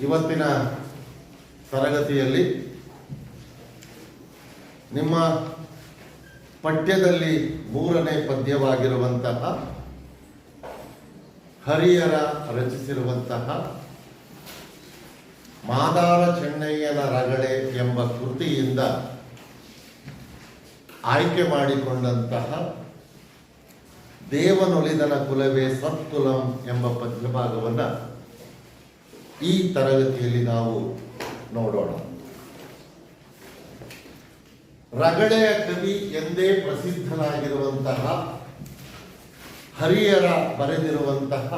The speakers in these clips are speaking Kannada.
ಇವತ್ತಿನ ತರಗತಿಯಲ್ಲಿ ನಿಮ್ಮ ಪಠ್ಯದಲ್ಲಿ 3ನೇ ಪದ್ಯವಾಗಿರುವಂತಹ ಹರಿಹರ ರಚಿಸಿರುವಂತಹ ಮಾದಾರ ಚೆನ್ನಯ್ಯನ ರಗಳೆ ಎಂಬ ಕೃತಿಯಿಂದ ಆಯ್ಕೆ ಮಾಡಿಕೊಂಡಂತಹ ದೇವನೊಲಿದನ ಕುಲವೇ ಸತ್ಕುಲಂ ಎಂಬ ಪದ್ಯಭಾಗವನ್ನು ಈ ತರಗತಿಯಲ್ಲಿ ನಾವು ನೋಡೋಣ. ರಗಳೆಯ ಕವಿ ಎಂದೇ ಪ್ರಸಿದ್ಧನಾಗಿರುವಂತಹ ಹರಿಹರ ಬರೆದಿರುವಂತಹ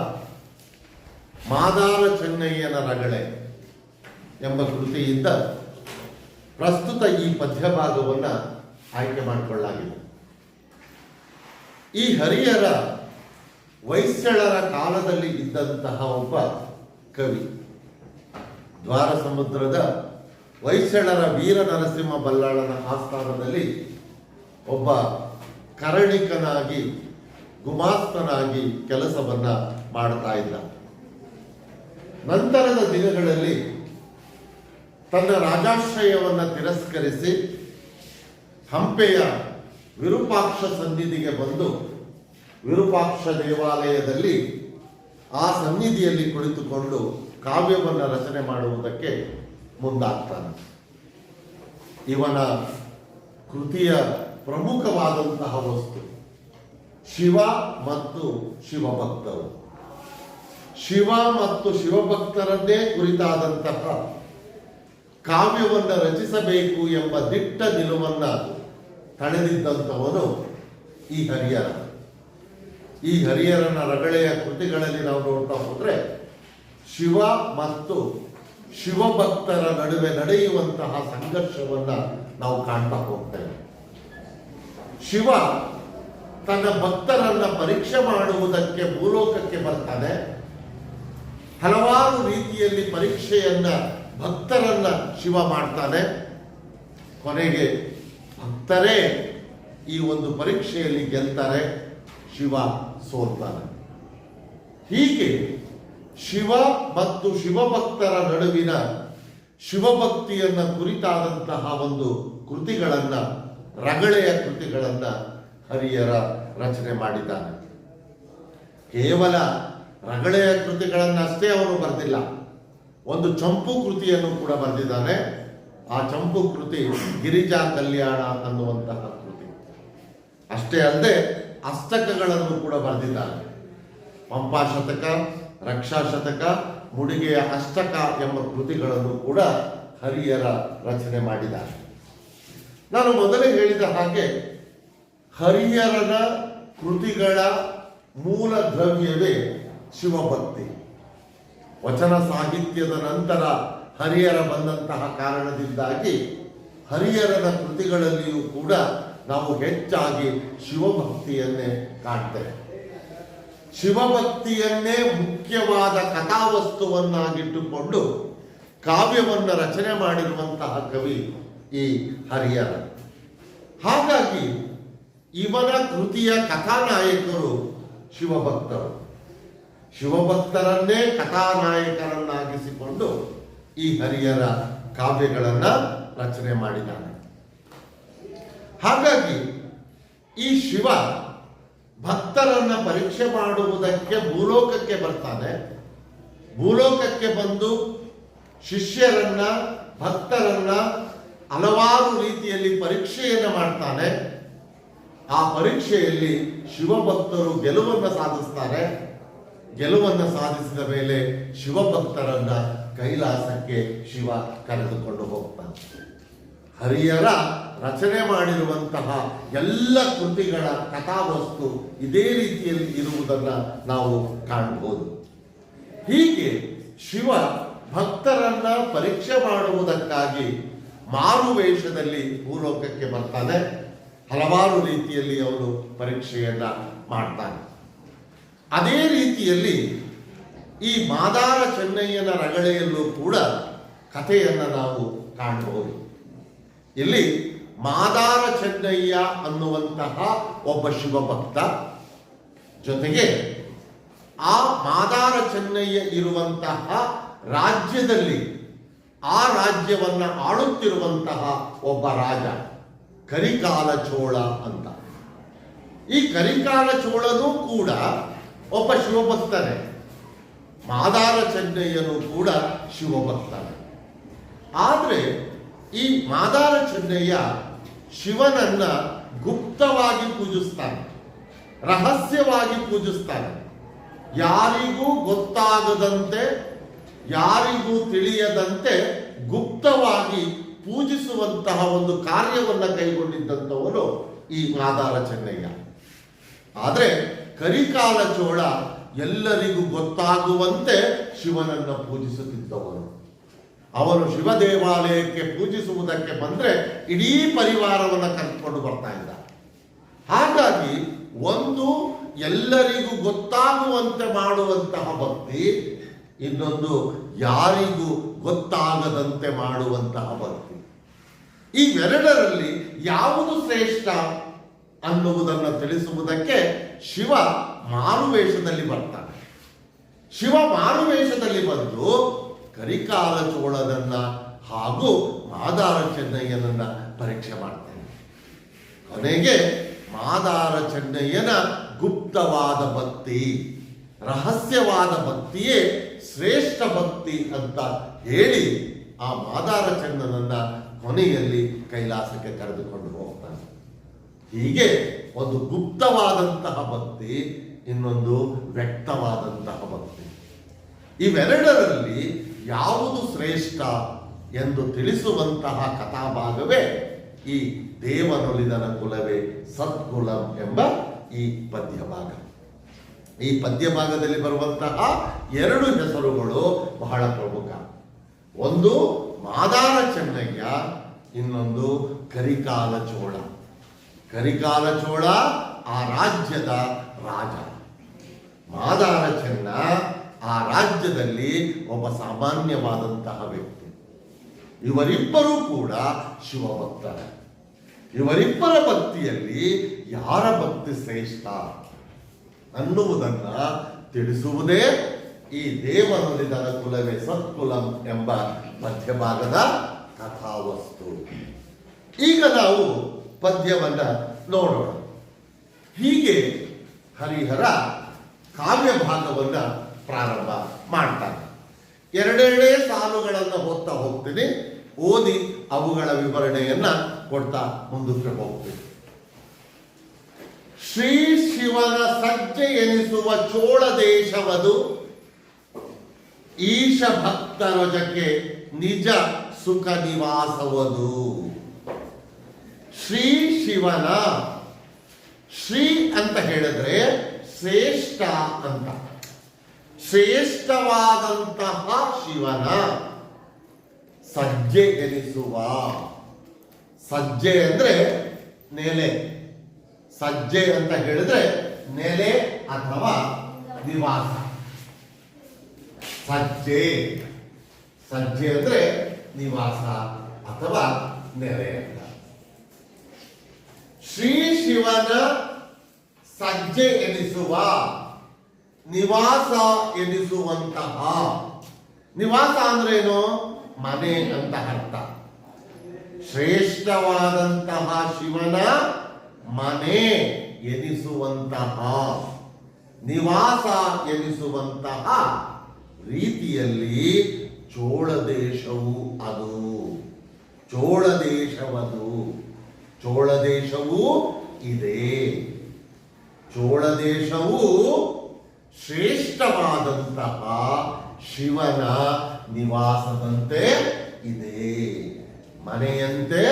ಮಾದಾರ ಚೆನ್ನಯ್ಯನ ರಗಳೆ ಎಂಬ ಕೃತಿಯಿಂದ ಪ್ರಸ್ತುತ ಈ ಪದ್ಯಭಾಗವನ್ನು ಆಯ್ಕೆ ಮಾಡಿಕೊಳ್ಳಲಾಗಿದೆ. ಈ ಹರಿಹರ ಹೊಯ್ಸಳರ ಕಾಲದಲ್ಲಿ ಇದ್ದಂತಹ ಒಬ್ಬ ಕವಿ. ದ್ವಾರ ಸಮುದ್ರದ ಹೊಯ್ಸಳರ ವೀರ ನರಸಿಂಹ ಬಲ್ಲಾಳನ ಆಸ್ಥಾನದಲ್ಲಿ ಒಬ್ಬ ಕರಣಿಕನಾಗಿ ಗುಮಾಸ್ತನಾಗಿ ಕೆಲಸವನ್ನ ಮಾಡ್ತಾ ಇದ್ದ. ನಂತರದ ದಿನಗಳಲ್ಲಿ ತನ್ನ ರಾಜಾಶ್ರಯವನ್ನು ತಿರಸ್ಕರಿಸಿ ಹಂಪೆಯ ವಿರೂಪಾಕ್ಷ ಸನ್ನಿಧಿಗೆ ಬಂದು ವಿರೂಪಾಕ್ಷ ದೇವಾಲಯದಲ್ಲಿ ಆ ಸನ್ನಿಧಿಯಲ್ಲಿ ಕುಳಿತುಕೊಂಡು ಕಾವ್ಯವನ್ನು ರಚನೆ ಮಾಡುವುದಕ್ಕೆ ಮುಂದಾಗ್ತಾನೆ. ಇವನ ಕೃತಿಯ ಪ್ರಮುಖವಾದಂತಹ ವಸ್ತು ಶಿವ ಮತ್ತು ಶಿವಭಕ್ತರು. ಶಿವ ಮತ್ತು ಶಿವಭಕ್ತರನ್ನೇ ಕುರಿತಾದಂತಹ ಕಾವ್ಯವನ್ನು ರಚಿಸಬೇಕು ಎಂಬ ದಿಟ್ಟ ನಿಲುವನ್ನು ತಳೆದಿದ್ದಂಥವನು ಈ ಹರಿಹರ. ಈ ಹರಿಹರನ ರಗಳೆಯ ಕೃತಿಗಳಲ್ಲಿ ನಾವು ನೋಡ್ತಾ ಹೋದ್ರೆ ಶಿವ ಮತ್ತು ಶಿವಭಕ್ತರ ನಡುವೆ ನಡೆಯುವಂತಹ ಸಂಘರ್ಷವನ್ನ ನಾವು ಕಾಣ್ತಾ ಹೋಗ್ತೇವೆ. ಶಿವ ತನ್ನ ಭಕ್ತರನ್ನ ಪರೀಕ್ಷೆ ಮಾಡುವುದಕ್ಕೆ ಭೂಲೋಕಕ್ಕೆ ಬರ್ತಾನೆ. ಹಲವಾರು ರೀತಿಯಲ್ಲಿ ಪರೀಕ್ಷೆಯನ್ನ ಭಕ್ತರನ್ನ ಶಿವ ಮಾಡ್ತಾನೆ. ಕೊನೆಗೆ ಭಕ್ತರೇ ಈ ಒಂದು ಪರೀಕ್ಷೆಯಲ್ಲಿ ಗೆಲ್ತಾರೆ, ಶಿವ ಸೋಲ್ತಾನೆ. ಹೀಗೆ ಶಿವ ಮತ್ತು ಶಿವಭಕ್ತರ ನಡುವಿನ ಶಿವಭಕ್ತಿಯನ್ನ ಕುರಿತಾದಂತಹ ಒಂದು ಕೃತಿಗಳನ್ನ, ರಗಳೆಯ ಕೃತಿಗಳನ್ನ ಹರಿಹರ ರಚನೆ ಮಾಡಿದ್ದಾನೆ. ಕೇವಲ ರಗಳೆಯ ಕೃತಿಗಳನ್ನಷ್ಟೇ ಅವನು ಬರೆದಿಲ್ಲ, ಒಂದು ಚಂಪು ಕೃತಿಯನ್ನು ಕೂಡ ಬರೆದಿದ್ದಾನೆ. ಆ ಚಂಪು ಕೃತಿ ಗಿರಿಜಾ ಕಲ್ಯಾಣ ಅನ್ನುವಂತಹ ಕೃತಿ. ಅಷ್ಟೇ ಅಲ್ಲದೆ ಅಷ್ಟಕಗಳನ್ನು ಕೂಡ ಬರೆದಿದ್ದಾನೆ. ಪಂಪಾಶತಕ, ರಕ್ಷಾಶತಕ, ಮುಡಿಗೆಯ ಅಷ್ಟಕ ಎಂಬ ಕೃತಿಗಳನ್ನು ಕೂಡ ಹರಿಹರ ರಚನೆ ಮಾಡಿದ್ದಾರೆ. ನಾನು ಮೊದಲೇ ಹೇಳಿದ ಹಾಗೆ ಹರಿಹರನ ಕೃತಿಗಳ ಮೂಲ ದ್ರವ್ಯವೇ ಶಿವಭಕ್ತಿ. ವಚನ ಸಾಹಿತ್ಯದ ನಂತರ ಹರಿಹರ ಬಂದಂತಹ ಕಾರಣದಿಂದಾಗಿ ಹರಿಹರನ ಕೃತಿಗಳಲ್ಲಿಯೂ ಕೂಡ ನಾವು ಹೆಚ್ಚಾಗಿ ಶಿವಭಕ್ತಿಯನ್ನೇ ಕಾಣ್ತೇವೆ. ಶಿವಭಕ್ತಿಯನ್ನೇ ಮುಖ್ಯವಾದ ಕಥಾವಸ್ತುವನ್ನಾಗಿಟ್ಟುಕೊಂಡು ಕಾವ್ಯವನ್ನು ರಚನೆ ಮಾಡಿರುವಂತಹ ಕವಿ ಈ ಹರಿಹರ. ಹಾಗಾಗಿ ಇವನ ಕೃತಿಯ ಕಥಾನಾಯಕರು ಶಿವಭಕ್ತರು. ಶಿವಭಕ್ತರನ್ನೇ ಕಥಾನಾಯಕರನ್ನಾಗಿಸಿಕೊಂಡು ಈ ಹರಿಹರ ಕಾವ್ಯಗಳನ್ನು ರಚನೆ ಮಾಡಿದ್ದಾನೆ. ಹಾಗಾಗಿ ಈ ಶಿವ ಭಕ್ತರನ್ನ ಪರೀಕ್ಷೆ ಮಾಡುವುದಕ್ಕೆ ಭೂಲೋಕಕ್ಕೆ ಬರ್ತಾನೆ. ಭೂಲೋಕಕ್ಕೆ ಬಂದು ಶಿಷ್ಯರನ್ನ, ಭಕ್ತರನ್ನ ಹಲವಾರು ರೀತಿಯಲ್ಲಿ ಪರೀಕ್ಷೆಯನ್ನು ಮಾಡ್ತಾನೆ. ಆ ಪರೀಕ್ಷೆಯಲ್ಲಿ ಶಿವಭಕ್ತರು ಗೆಲುವನ್ನು ಸಾಧಿಸ್ತಾರೆ. ಗೆಲುವನ್ನು ಸಾಧಿಸಿದ ಮೇಲೆ ಶಿವಭಕ್ತರನ್ನ ಕೈಲಾಸಕ್ಕೆ ಶಿವ ಕರೆದುಕೊಂಡು ಹೋಗ್ತಾನೆ. ಹರಿಹರ ರಚನೆ ಮಾಡಿರುವಂತಹ ಎಲ್ಲ ಕೃತಿಗಳ ಕಥಾವಸ್ತು ಇದೇ ರೀತಿಯಲ್ಲಿ ಇರುವುದನ್ನು ನಾವು ಕಾಣಬಹುದು. ಹೀಗೆ ಶಿವ ಭಕ್ತರನ್ನ ಪರೀಕ್ಷೆ ಮಾಡುವುದಕ್ಕಾಗಿ ಮಾರುವೇಷದಲ್ಲಿ ಭೂಲೋಕಕ್ಕೆ ಬರ್ತಾನೆ. ಹಲವಾರು ರೀತಿಯಲ್ಲಿ ಅವನು ಪರೀಕ್ಷೆಯನ್ನ ಮಾಡ್ತಾನೆ. ಅದೇ ರೀತಿಯಲ್ಲಿ ಈ ಮಾದಾರ ಚೆನ್ನಯ್ಯನ ರಗಳೆಯಲ್ಲೂ ಕೂಡ ಕಥೆಯನ್ನು ನಾವು ಕಾಣಬಹುದು. ಇಲ್ಲಿ ಮಾದಾರ ಚೆನ್ನಯ್ಯ ಅನ್ನುವಂತಹ ಒಬ್ಬ ಶಿವಭಕ್ತ, ಜೊತೆಗೆ ಆ ಮಾದಾರ ಚೆನ್ನಯ್ಯ ಇರುವಂತಹ ರಾಜ್ಯದಲ್ಲಿ ಆ ರಾಜ್ಯವನ್ನು ಆಳುತ್ತಿರುವಂತಹ ಒಬ್ಬ ರಾಜ ಕರಿಕಾಲ ಚೋಳ ಅಂತ. ಈ ಕರಿಕಾಲ ಚೋಳನೂ ಕೂಡ ಒಬ್ಬ ಶಿವಭಕ್ತನೇ. ಮಾದಾರ ಚೆನ್ನಯ್ಯನೂ ಕೂಡ ಶಿವಭಕ್ತನೇ. ಆದರೆ ಈ ಮಾದಾರ ಚೆನ್ನಯ್ಯ ಶಿವನನ್ನ ಗುಪ್ತವಾಗಿ ಪೂಜಿಸ್ತಾನೆ, ರಹಸ್ಯವಾಗಿ ಪೂಜಿಸ್ತಾನೆ. ಯಾರಿಗೂ ಗೊತ್ತಾಗದಂತೆ, ಯಾರಿಗೂ ತಿಳಿಯದಂತೆ ಗುಪ್ತವಾಗಿ ಪೂಜಿಸುವಂತಹ ಒಂದು ಕಾರ್ಯವನ್ನು ಕೈಗೊಂಡಿದ್ದಂಥವನು ಈ ಮಾದಾರ ಚೆನ್ನಯ್ಯ. ಆದರೆ ಕರಿಕಾಲ ಚೋಳ ಎಲ್ಲರಿಗೂ ಗೊತ್ತಾಗುವಂತೆ ಶಿವನನ್ನ ಪೂಜಿಸುತ್ತಿದ್ದವನು. ಅವನು ಶಿವ ದೇವಾಲಯಕ್ಕೆ ಪೂಜಿಸುವುದಕ್ಕೆ ಬಂದ್ರೆ ಇಡೀ ಪರಿವಾರವನ್ನು ಕರೆದುಕೊಂಡು ಬರ್ತಾ ಇದ್ದ. ಹಾಗಾಗಿ ಒಂದು ಎಲ್ಲರಿಗೂ ಗೊತ್ತಾಗುವಂತೆ ಮಾಡುವಂತಹ ಭಕ್ತಿ, ಇನ್ನೊಂದು ಯಾರಿಗೂ ಗೊತ್ತಾಗದಂತೆ ಮಾಡುವಂತಹ ಭಕ್ತಿ. ಇವೆರಡರಲ್ಲಿ ಯಾವುದು ಶ್ರೇಷ್ಠ ಅನ್ನುವುದನ್ನು ತಿಳಿಸುವುದಕ್ಕೆ ಶಿವ ಮಾರುವೇಷದಲ್ಲಿ ಬರ್ತಾನೆ. ಶಿವ ಮಾರುವೇಷದಲ್ಲಿ ಬಂದು ಕರಿಕಾಲ ಚೋಳನನ್ನ ಹಾಗೂ ಮಾದಾರ ಚೆನ್ನಯ್ಯನನ್ನ ಪರೀಕ್ಷೆ ಮಾಡ್ತಾನೆ. ಕೊನೆಗೆ ಮಾದಾರ ಚೆನ್ನಯ್ಯನ ಗುಪ್ತವಾದ ಭಕ್ತಿ, ರಹಸ್ಯವಾದ ಭಕ್ತಿಯೇ ಶ್ರೇಷ್ಠ ಭಕ್ತಿ ಅಂತ ಹೇಳಿ ಆ ಮಾದಾರ ಚೆನ್ನನನ್ನ ಕೊನೆಯಲ್ಲಿ ಕೈಲಾಸಕ್ಕೆ ಕರೆದುಕೊಂಡು ಹೋಗ್ತಾನೆ. ಹೀಗೆ ಒಂದು ಗುಪ್ತವಾದಂತಹ ಭಕ್ತಿ, ಇನ್ನೊಂದು ವ್ಯಕ್ತವಾದಂತಹ ಭಕ್ತಿ. ಇವೆರಡರಲ್ಲಿ ಯಾವುದು ಶ್ರೇಷ್ಠ ಎಂದು ತಿಳಿಸುವಂತಹ ಕಥಾಭಾಗವೇ ಈ ದೇವನೊಲಿದನ ಕುಲವೇ ಸತ್ಕುಲಂ ಎಂಬ ಈ ಪದ್ಯಭಾಗ. ಈ ಪದ್ಯಭಾಗದಲ್ಲಿ ಬರುವಂತಹ ಎರಡು ಹೆಸರುಗಳು ಬಹಳ ಪ್ರಮುಖ. ಒಂದು ಮಾದಾರ ಚೆನ್ನಯ್ಯ, ಇನ್ನೊಂದು ಕರಿಕಾಲ ಚೋಳ. ಕರಿಕಾಲ ಚೋಳ ಆ ರಾಜ್ಯದ ರಾಜ, ಮಾದಾರ ಚೆನ್ನ ಆ ರಾಜ್ಯದಲ್ಲಿ ಒಬ್ಬ ಸಾಮಾನ್ಯವಾದಂತಹ ವ್ಯಕ್ತಿ. ಇವರಿಬ್ಬರೂ ಕೂಡ ಶಿವಭಕ್ತರೇ. ಇವರಿಬ್ಬರ ಭಕ್ತಿಯಲ್ಲಿ ಯಾರ ಭಕ್ತಿ ಶ್ರೇಷ್ಠ ಅನ್ನುವುದನ್ನ ತಿಳಿಸುವುದೇ ಈ ದೇವನೊಲಿದನ ಕುಲವೇ ಸತ್ಕುಲಂ ಎಂಬ ಮಧ್ಯಭಾಗದ ಕಥಾವಸ್ತು. ಈಗ ನಾವು ಪದ್ಯವನ್ನ ನೋಡೋಣ. ಹೀಗೆ ಹರಿಹರ ಕಾವ್ಯ ಭಾಗವನ್ನ ಪ್ರಾರಂಭ ಮಾಡ್ತಾನೆ. ಎರಡೆರಡೇ ಸಾಲುಗಳನ್ನು ಓದ್ತಾ ಹೋಗ್ತೀನಿ, ಓದಿ ಅವುಗಳ ವಿವರಣೆಯನ್ನ ಕೊಡ್ತಾ ಮುಂದಕ್ಕೆ ಹೋಗ್ತೀನಿ. ಶ್ರೀ ಶಿವನ ಸಜ್ಜೆ ಎನಿಸುವ ಚೋಳ ದೇಶವದು, ಈಶ ಭಕ್ತರೊಜಕ್ಕೆ ನಿಜ ಸುಖ ನಿವಾಸವದು. ಶ್ರೀ ಶಿವನ, ಶ್ರೀ ಅಂತ ಹೇಳಿದ್ರೆ ಶ್ರೇಷ್ಠ ಅಂತ, ಶ್ರೇಷ್ಠವಾದಂತಹ ಶಿವನ ಸಜ್ಜೆ ಎನಿಸುವ. ಸಜ್ಜೆ ಅಂದ್ರೆ ನೆಲೆ, ಸಜ್ಜೆ ಅಂತ ಹೇಳಿದ್ರೆ ನೆಲೆ ಅಥವಾ ನಿವಾಸ. ಸಜ್ಜೆ, ಸಜ್ಜೆ ಅಂದ್ರೆ ನಿವಾಸ ಅಥವಾ ನೆಲೆ ಅಂತ. ಶ್ರೀ ಶಿವನ ಸಜ್ಜೆ ಎನಿಸುವ, ನಿವಾಸ ಎನಿಸುವಂತಹ. ನಿವಾಸ ಅಂದ್ರೇನು? ಮನೆ ಅಂತ ಅರ್ಥ. ಶ್ರೇಷ್ಠವಾದಂತಹ ಶಿವನ ಮನೆ ಎನಿಸುವಂತಹ, ನಿವಾಸ ಎನಿಸುವಂತಹ ರೀತಿಯಲ್ಲಿ ಚೋಳ ದೇಶವು ಅದು. ಚೋಳ ದೇಶವದು, ಚೋಳ ದೇಶವೂ ಇದೆ. ಚೋಳ ದೇಶವು ಶ್ರೇಷ್ಠವಾದಂತಹ ಶಿವನ ನಿವಾಸದಂತೆ ಇದೆ, ಮನೆಯಂತೆ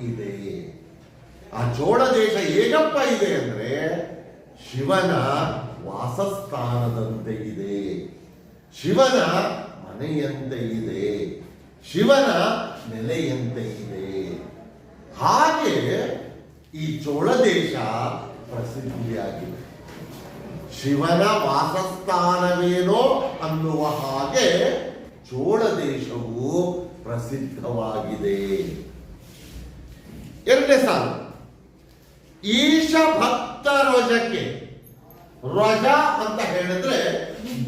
ಇದೆ. ಆ ಚೋಳ ದೇಶ ಹೇಗಪ್ಪ ಇದೆ ಅಂದ್ರೆ ಶಿವನ ವಾಸಸ್ಥಾನದಂತೆ ಇದೆ, ಶಿವನ ಮನೆಯಂತೆ ಇದೆ, ಶಿವನ ನೆಲೆಯಂತೆ ಇದೆ. ಹಾಗೆ ಈ ಚೋಳ ದೇಶ ಪ್ರಸಿದ್ಧಿಯಾಗಿದೆ. ಶಿವನ ವಾಸಸ್ಥಾನವೇನೋ ಅನ್ನುವ ಹಾಗೆ ಚೋಳ ದೇಶವು ಪ್ರಸಿದ್ಧವಾಗಿದೆ. ಎರಡನೇ ಸಾಲು, ಈಶ ಭಕ್ತರೊಜಕ್ಕೆ. ರಜ ಅಂತ ಹೇಳಿದ್ರೆ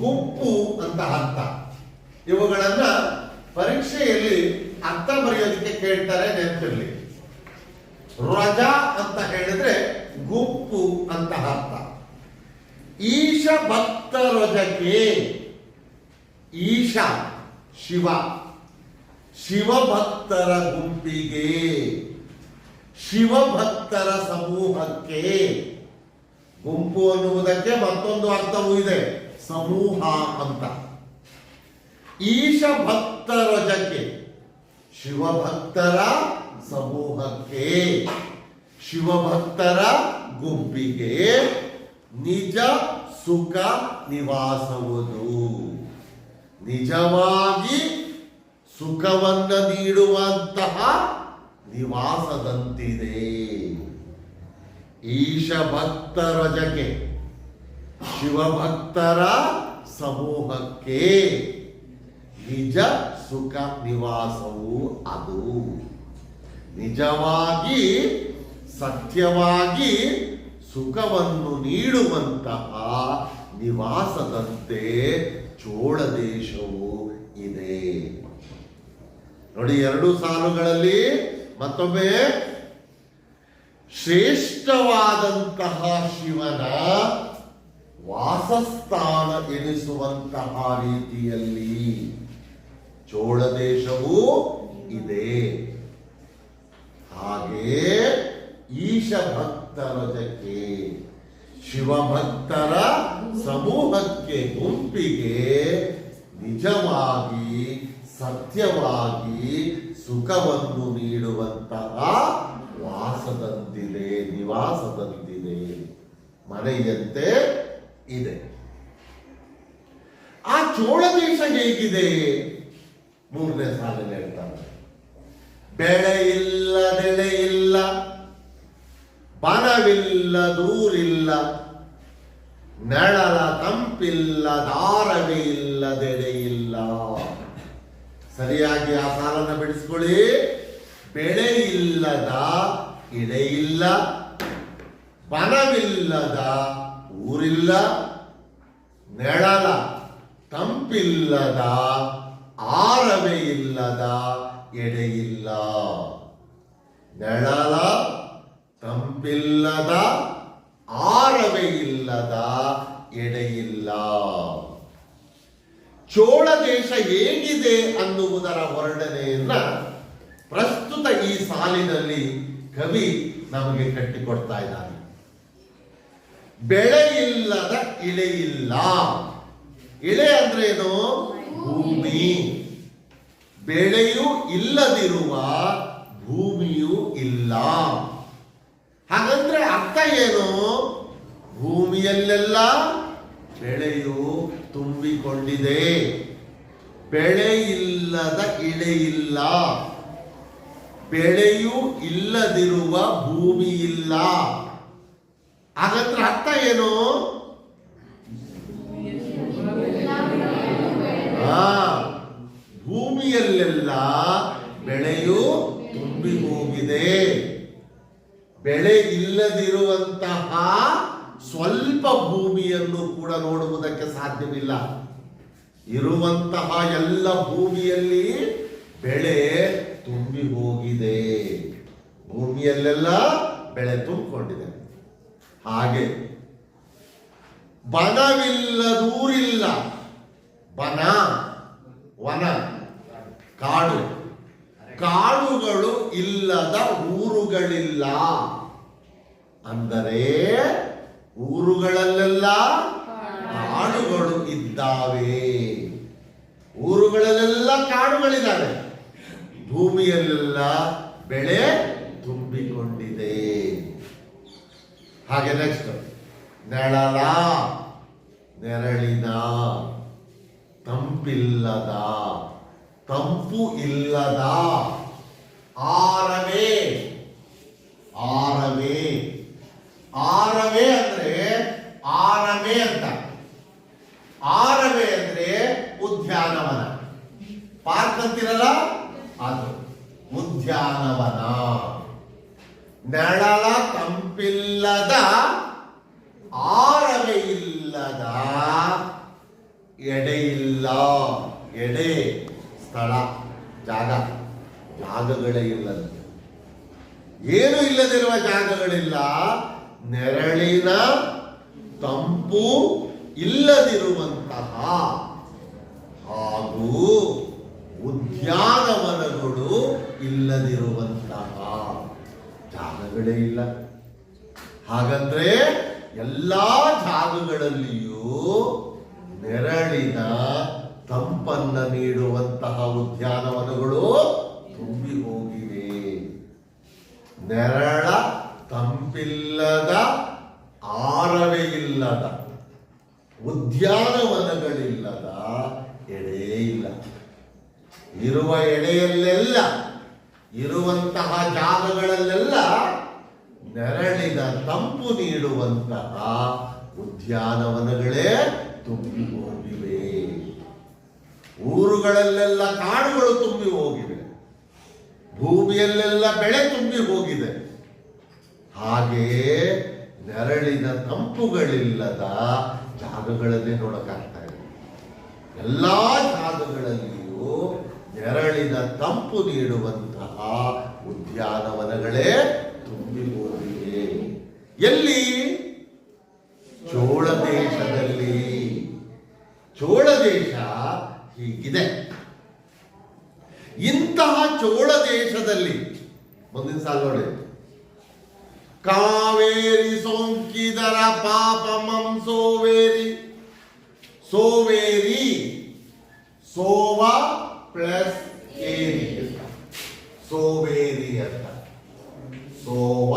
ಗುಂಪು ಅಂತ ಅರ್ಥ. ಇವುಗಳನ್ನ ಪರೀಕ್ಷೆಯಲ್ಲಿ ಅರ್ಥ ಬರೆಯೋದಕ್ಕೆ ಕೇಳ್ತಾರೆ, ನೆನಪಿರ್ಲಿ. ರಜ ಅಂತ ಹೇಳಿದ್ರೆ ಗುಂಪು ಅಂತ ಅರ್ಥ. ಈಶ ಭಕ್ತ ರಜಕ್ಕೆ, ಈಶ ಶಿವ, ಶಿವಭಕ್ತರ ಗುಂಪಿಗೆ, ಶಿವಭಕ್ತರ ಸಮೂಹಕ್ಕೆ. ಗುಂಪು ಅನ್ನುವುದಕ್ಕೆ ಮತ್ತೊಂದು ಅರ್ಥವೂ ಇದೆ, ಸಮೂಹ ಅಂತ. ಈಶ ಭಕ್ತ ರಜಕ್ಕೆ, ಶಿವಭಕ್ತರ ಸಮೂಹಕ್ಕೆ, ಶಿವಭಕ್ತರ ಗುಂಪಿಗೆ ನಿಜ ಸುಖ ನಿವಾಸವುದು. ನಿಜವಾಗಿ ಸುಖವನ್ನ ನೀಡುವಂತಹ ನಿವಾಸದಂತಿದೆ. ಈಶ ಭಕ್ತ ರಜಕ್ಕೆ, ಶಿವಭಕ್ತರ ಸಮೂಹಕ್ಕೆ ನಿಜ ಸುಖ ನಿವಾಸವು ಅದು. ನಿಜವಾಗಿ ಸತ್ಯವಾಗಿ ಸುಖವನ್ನು ನೀಡುವಂತಹ ನಿವಾಸದಂತೆ ಚೋಳ ದೇಶವು ಇದೆ. ನೋಡಿ, ಎರಡು ಸಾಲುಗಳಲ್ಲಿ ಮತ್ತೊಮ್ಮೆ ಶ್ರೇಷ್ಠವಾದಂತಹ ಶಿವನ ವಾಸಸ್ಥಾನ ಎನಿಸುವಂತಹ ರೀತಿಯಲ್ಲಿ ಚೋಳ ದೇಶವು ಇದೆ. ಹಾಗೆ ಈಶ ಭಕ್ತರಜಕ್ಕೆ, ಶಿವಭಕ್ತರ ಸಮೂಹಕ್ಕೆ, ಗುಂಪಿಗೆ ನಿಜವಾಗಿ ಸತ್ಯವಾಗಿ ಸುಖವನ್ನು ನೀಡುವಂತಹ ವಾಸದಂತಿದೆ, ನಿವಾಸದಂತಿದೆ, ಮನೆಯಂತೆ ಇದೆ. ಆ ಚೋಳ ದೇಶ ಹೇಗಿದೆ? ಮೂರನೇ ಸಾಲಿನಲ್ಲಿ ಹೇಳ್ತಾರೆ, ಬೆಳೆ ಇಲ್ಲ, ಬೆಳೆ ಇಲ್ಲ, ಬನವಿಲ್ಲ, ದೂರಿಲ್ಲ, ನೆಳಲ ತಂಪಿಲ್ಲ, ದಾರವೇ ಇಲ್ಲದೆಡೆ ಇಲ್ಲ. ಸರಿಯಾಗಿ ಆ ಸಾಲನ್ನ ಬಿಡಿಸ್ಕೊಳ್ಳಿ. ಬೆಳೆ ಇಲ್ಲದ ಇಡೆ ಇಲ್ಲ, ಬನವಿಲ್ಲದ ಊರಿಲ್ಲ, ನೆಳಲ ತಂಪಿಲ್ಲದ ಆರವೇ ಇಲ್ಲದ ಎಡೆಯಿಲ್ಲ. ನೆಳಲ ತಂಪಿಲ್ಲದ ಆರವೇ ಇಲ್ಲದ ಎಡೆಯಿಲ್ಲ. ಚೋಳ ದೇಶ ಹೇಗಿದೆ ಅನ್ನುವುದರ ವರ್ಣನೆಯನ್ನ ಪ್ರಸ್ತುತ ಈ ಸಾಲಿನಲ್ಲಿ ಕವಿ ನಮಗೆ ಕಟ್ಟಿಕೊಡ್ತಾ ಇದ್ದಾನೆ. ಬೆಳೆ ಇಲ್ಲದ ಇಳೆ ಇಲ್ಲ. ಇಳೆ ಅಂದ್ರೆ ಏನು? ಭೂಮಿ. ಬೆಳೆಯೂ ಇಲ್ಲದಿರುವ ಭೂಮಿಯೂ ಇಲ್ಲ. ಹಾಗಂದ್ರೆ ಅರ್ಥ ಏನು? ಭೂಮಿಯಲ್ಲೆಲ್ಲ ಬೆಳೆಯು ತುಂಬಿಕೊಂಡಿದೆ, ಬೆಳೆ ಇಲ್ಲದ ಇಳೆ ಇಲ್ಲ, ಬೆಳೆಯೂ ಇಲ್ಲದಿರುವ ಭೂಮಿ ಇಲ್ಲ. ಹಾಗಂದ್ರೆ ಅರ್ಥ ಏನು? ಭೂಮಿಯಲ್ಲೆಲ್ಲ ಬೆಳೆಯು ತುಂಬಿ ಹೋಗಿದೆ. ಬೆಳೆ ಇಲ್ಲದಿರುವಂತಹ ಸ್ವಲ್ಪ ಭೂಮಿಯನ್ನು ಕೂಡ ನೋಡುವುದಕ್ಕೆ ಸಾಧ್ಯವಿಲ್ಲ. ಇರುವಂತಹ ಎಲ್ಲ ಭೂಮಿಯಲ್ಲಿ ಬೆಳೆ ತುಂಬಿ ಹೋಗಿದೆ. ಭೂಮಿಯಲ್ಲೆಲ್ಲ ಬೆಳೆ ತುಂಬಿಕೊಂಡಿದೆ. ಹಾಗೆ ಬನವಿಲ್ಲದೂರಿಲ್ಲ. ಬನ, ವನ, ಕಾಡು. ಕಾಡುಗಳು ಇಲ್ಲದ ಊರುಗಳಿಲ್ಲ. ಅಂದರೆ ಊರುಗಳಲ್ಲೆಲ್ಲ ಕಾಡುಗಳು ಇದ್ದಾವೆ. ಊರುಗಳಲ್ಲೆಲ್ಲ ಕಾಡುಗಳಿದ್ದಾವೆ. ಭೂಮಿಯಲ್ಲೆಲ್ಲ ಬೆಳೆ ತುಂಬಿಕೊಂಡಿದೆ. ಹಾಗೆ ನೆಕ್ಸ್ಟ್, ನೆಳಲ, ನೆರಳಿನ, ತಂಪಿಲ್ಲದ, ತಂಪು ಇಲ್ಲದ, ಆರವೇ. ಆರವೇ, ಆರವೇ ಅಂದ್ರೆ ಆರಮೆ ಅಂತ. ಆರವೇ ಅಂದ್ರೆ ಉದ್ಯಾನವನ, ಪಾರ್ಕ್ ಅಂತಿರಲ್ಲ ಅದು ಉದ್ಯಾನವನ. ನೆಳಲ ತಂಪಿಲ್ಲದ, ಆರವೇ ಇಲ್ಲದ, ಎಡೆ ಇಲ್ಲ. ಎಡೆ ಜಾಗಗಳೇ ಇಲ್ಲದೆ, ಏನು ಇಲ್ಲದಿರುವ ಜಾಗಗಳಿಲ್ಲ. ನೆರಳಿನ ತಂಪು ಇಲ್ಲದಿರುವಂತಹ ಹಾಗೂ ಉದ್ಯಾನವನಗಳು ಇಲ್ಲದಿರುವಂತಹ ಜಾಗಗಳೇ ಇಲ್ಲ. ಹಾಗಂದ್ರೆ ಎಲ್ಲಾ ಜಾಗಗಳಲ್ಲಿಯೂ ನೆರಳಿನ ತಂಪನ್ನ ನೀಡುವಂತಹ ಉದ್ಯಾನವನಗಳು ತುಂಬಿ ಹೋಗಿವೆ. ನೆರಳ ತಂಪಿಲ್ಲದ, ಆರವೇ ಇಲ್ಲದ, ಉದ್ಯಾನವನಗಳಿಲ್ಲದ ಎಡೆ ಇಲ್ಲ. ಇರುವ ಎಡೆಯಲ್ಲೆಲ್ಲ, ಇರುವಂತಹ ಜಾಗಗಳಲ್ಲೆಲ್ಲ ನೆರಳಿನ ತಂಪು ನೀಡುವಂತಹ ಉದ್ಯಾನವನಗಳೇ ತುಂಬಿ ಹೋಗಿವೆ. ಊರುಗಳಲ್ಲೆಲ್ಲ ಕಾಡುಗಳು ತುಂಬಿ ಹೋಗಿವೆ, ಭೂಮಿಯಲ್ಲೆಲ್ಲ ಬೆಳೆ ತುಂಬಿ ಹೋಗಿದೆ. ಹಾಗೆಯೇ ನೆರಳಿನ ತಂಪುಗಳಿಲ್ಲದ ಜಾಗಗಳನ್ನೇ ನೋಡಕ್ಕಾಗ್ತಾ ಇದೆ. ಎಲ್ಲಾ ಜಾಗಗಳಲ್ಲಿಯೂ ನೆರಳಿನ ತಂಪು ನೀಡುವಂತಹ ಉದ್ಯಾನವನಗಳೇ ತುಂಬಿ ಹೋಗಿವೆ. ಎಲ್ಲಿ? ಚೋಳ ದೇಶದಲ್ಲಿ. ಚೋಳ ದೇಶ ಹೀಗಿದೆ. ಇಂತಹ ಚೋಳ ದೇಶದಲ್ಲಿ ಮುಂದಿನ ಸಾಲ ನೋಡಿ. ಕಾವೇರಿ ಸೋಂಕಿದರ ಪಾಪಮಂ ಸೋವೇರಿ. ಸೋವೇರಿ ಸೋವ ಪ್ಲಸ್ ಏರಿ, ಸೋವೇರಿ ಅಂತ. ಸೋವ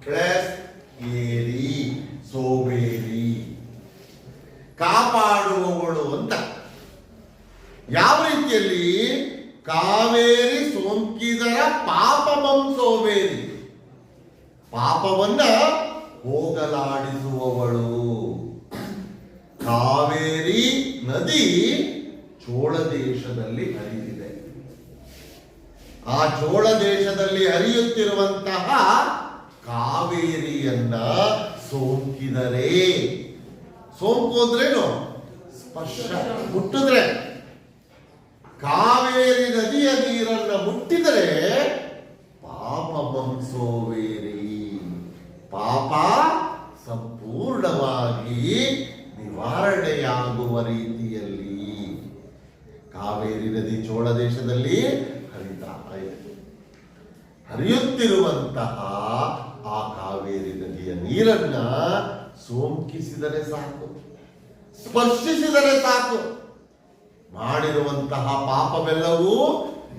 ಪ್ಲಸ್ ಏರಿ, ಸೋವೇರಿ. ಕಾಪಾಡುವವಳು ಅಂತ. ಯಾವ ರೀತಿಯಲ್ಲಿ? ಕಾವೇರಿ ಸೋಂಕಿದರ ಪಾಪಮಂ ಸೋವೇರಿ, ಪಾಪವನ್ನ ಹೋಗಲಾಡಿಸುವವಳು. ಕಾವೇರಿ ನದಿ ಚೋಳ ದೇಶದಲ್ಲಿ ಹರಿದಿದೆ. ಆ ಚೋಳ ದೇಶದಲ್ಲಿ ಹರಿಯುತ್ತಿರುವಂತಹ ಕಾವೇರಿಯನ್ನ ಸೋಂಕಿದರೆ, ಸೋಂಕು ಅಂದ್ರೇನು? ಸ್ಪರ್ಶ, ಮುಟ್ಟಿದ್ರೆ. ಕಾವೇರಿ ನದಿಯ ನೀರನ್ನ ಮುಟ್ಟಿದರೆ ಪಾಪಮಂ ಸೋವೇರಿ, ಪಾಪ ಸಂಪೂರ್ಣವಾಗಿ ನಿವಾರಣೆಯಾಗುವ ರೀತಿಯಲ್ಲಿ ಕಾವೇರಿ ನದಿ ಚೋಳ ದೇಶದಲ್ಲಿ ಹರಿತಾ ಇದೆ. ಹರಿಯುತ್ತಿರುವಂತಹ ಆ ಕಾವೇರಿ ನದಿಯ ನೀರನ್ನ ಸೋಂಕಿಸಿದರೆ ಸಾಕು, ಸ್ಪರ್ಶಿಸಿದರೆ ಸಾಕು, ಮಾಡಿರುವಂತಹ ಪಾಪವೆಲ್ಲವೂ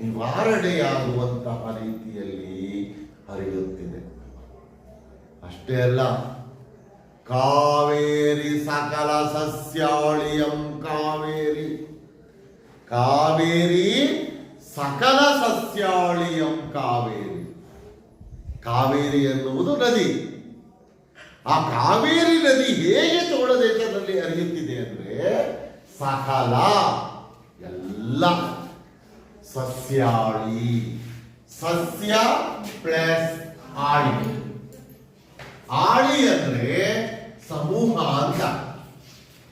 ನಿವಾರಣೆಯಾಗುವಂತಹ ರೀತಿಯಲ್ಲಿ ಹರಿಯುತ್ತಿದೆ. ಅಷ್ಟೇ ಅಲ್ಲ, ಕಾವೇರಿ ಸಕಲ ಸಸ್ಯಾಳಿಯಂ ಕಾವೇರಿ. ಕಾವೇರಿ ಸಕಲ ಸಸ್ಯಾಳಿಯಂ ಕಾವೇರಿ. ಕಾವೇರಿ ಎನ್ನುವುದು ನದಿ. ಆ ಕಾವೇರಿ ನದಿ ಹೇಗೆ ಚೋಳ ದೇಶದಲ್ಲಿ ಹರಿಯುತ್ತಿದೆ ಅಂದ್ರೆ, ಸಕಲ ಎಲ್ಲ ಸಸ್ಯಾಳಿ. ಸಸ್ಯ ಪ್ಲಸ್ ಆಳಿ. ಆಳಿ ಅಂದ್ರೆ ಸಮೂಹ ಅಂತ.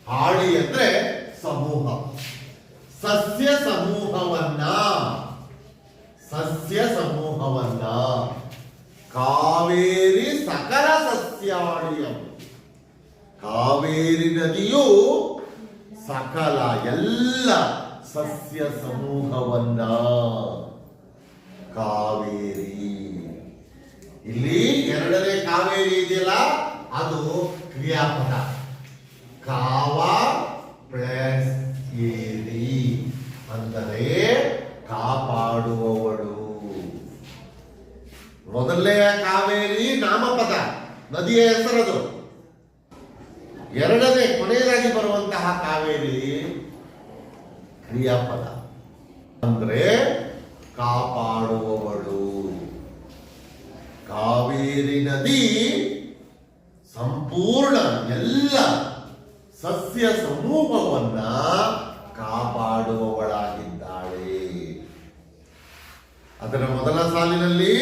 ಆಳಿ ಅಂದ್ರೆ ಸಮೂಹ. ಸಸ್ಯ ಸಮೂಹವನ್ನ, ಸಸ್ಯ ಸಮೂಹವನ್ನ ಕಾವೇರಿ ಸಕಲ ಸಸ್ಯಾಳಿಯಂ. ಕಾವೇರಿ ನದಿಯು ಸಕಲ ಎಲ್ಲ ಸಸ್ಯ ಸಮೂಹವನ್ನ ಕಾವೇರಿ. ಇಲ್ಲಿ ಎರಡನೇ ಕಾವೇರಿ ಇದೆಯಲ್ಲ, ಅದು ಕ್ರಿಯಾಪದ. ಕಾವ ಪ್ಲಸ್ ಏರಿ ಅಂದರೆ ಕಾಪಾಡುವವಳು. ಮೊದಲನೆಯ ಕಾವೇರಿ ನಾಮಪದ, ನದಿಯ ಹೆಸರದು. ಎರಡನೇ ಕೊನೆಯದಾಗಿ ಬರುವಂತಹ ಕಾವೇರಿ ಕ್ರಿಯಾಪದ, ಅಂದ್ರೆ ಕಾಪಾಡುವವಳು. ಕಾವೇರಿ ನದಿ ಸಂಪೂರ್ಣ ಎಲ್ಲ ಸಸ್ಯ ಸಮೂಹವನ್ನ ಕಾಪಾಡುವವಳಾಗಿದ್ದಾಳೆ. ಅದರ ಮೊದಲ ಸಾಲಿನಲ್ಲಿ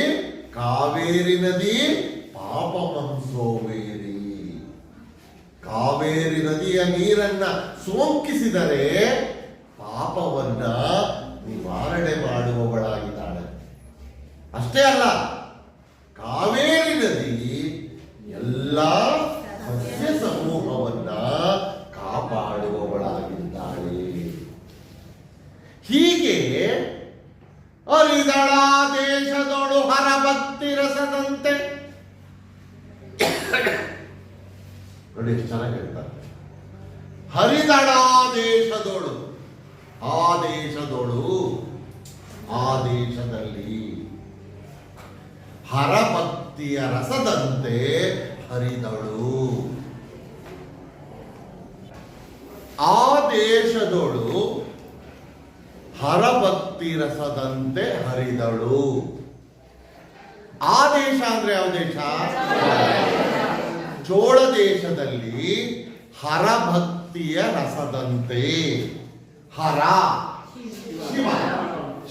ಕಾವೇರಿ ನದಿ ಪಾಪಮಂ ಸೋವೇರಿ. ಕಾವೇರಿ ನದಿಯ ನೀರನ್ನ ಸೋಂಕಿಸಿದರೆ ಪಾಪವನ್ನ ನಿವಾರಣೆ ಮಾಡುವವಳಾಗಿದ್ದಾಳೆ. ಅಷ್ಟೇ ಅಲ್ಲ, ಕಾವೇರಿ ನದಿ ಎಲ್ಲ ಸಸ್ಯ ಸಮೂಹವನ್ನ ಕಾಪಾಡುವವಳಾಗಿದ್ದಾಳೆ. ಹೀಗೆ ಹರಿದಳ ದೇಶದೊಳು ಹರಭಕ್ತಿ ರಸದಂತೆ. ನೋಡಿ ಎಷ್ಟು ಚೆನ್ನಾಗಿ ಹೇಳ್ತಾರೆ. ಹರಿದಳ ದೇಶದೊಳು, ಆ ದೇಶದೊಳು, ಆ ದೇಶದಲ್ಲಿ ಹರಭಕ್ತಿಯ ರಸದಂತೆ ಹರಿದಳು. ಆ ದೇಶದೊಳು ಹರಭಕ್ತಿ ರಸದಂತೆ ಹರಿದಳು. ಆ ದೇಶ ಅಂದ್ರೆ ಯಾವ ದೇಶ? ಚೋಳ ದೇಶದಲ್ಲಿ ಹರಭಕ್ತಿಯ ರಸದಂತೆ, ಹರ ಶಿವ,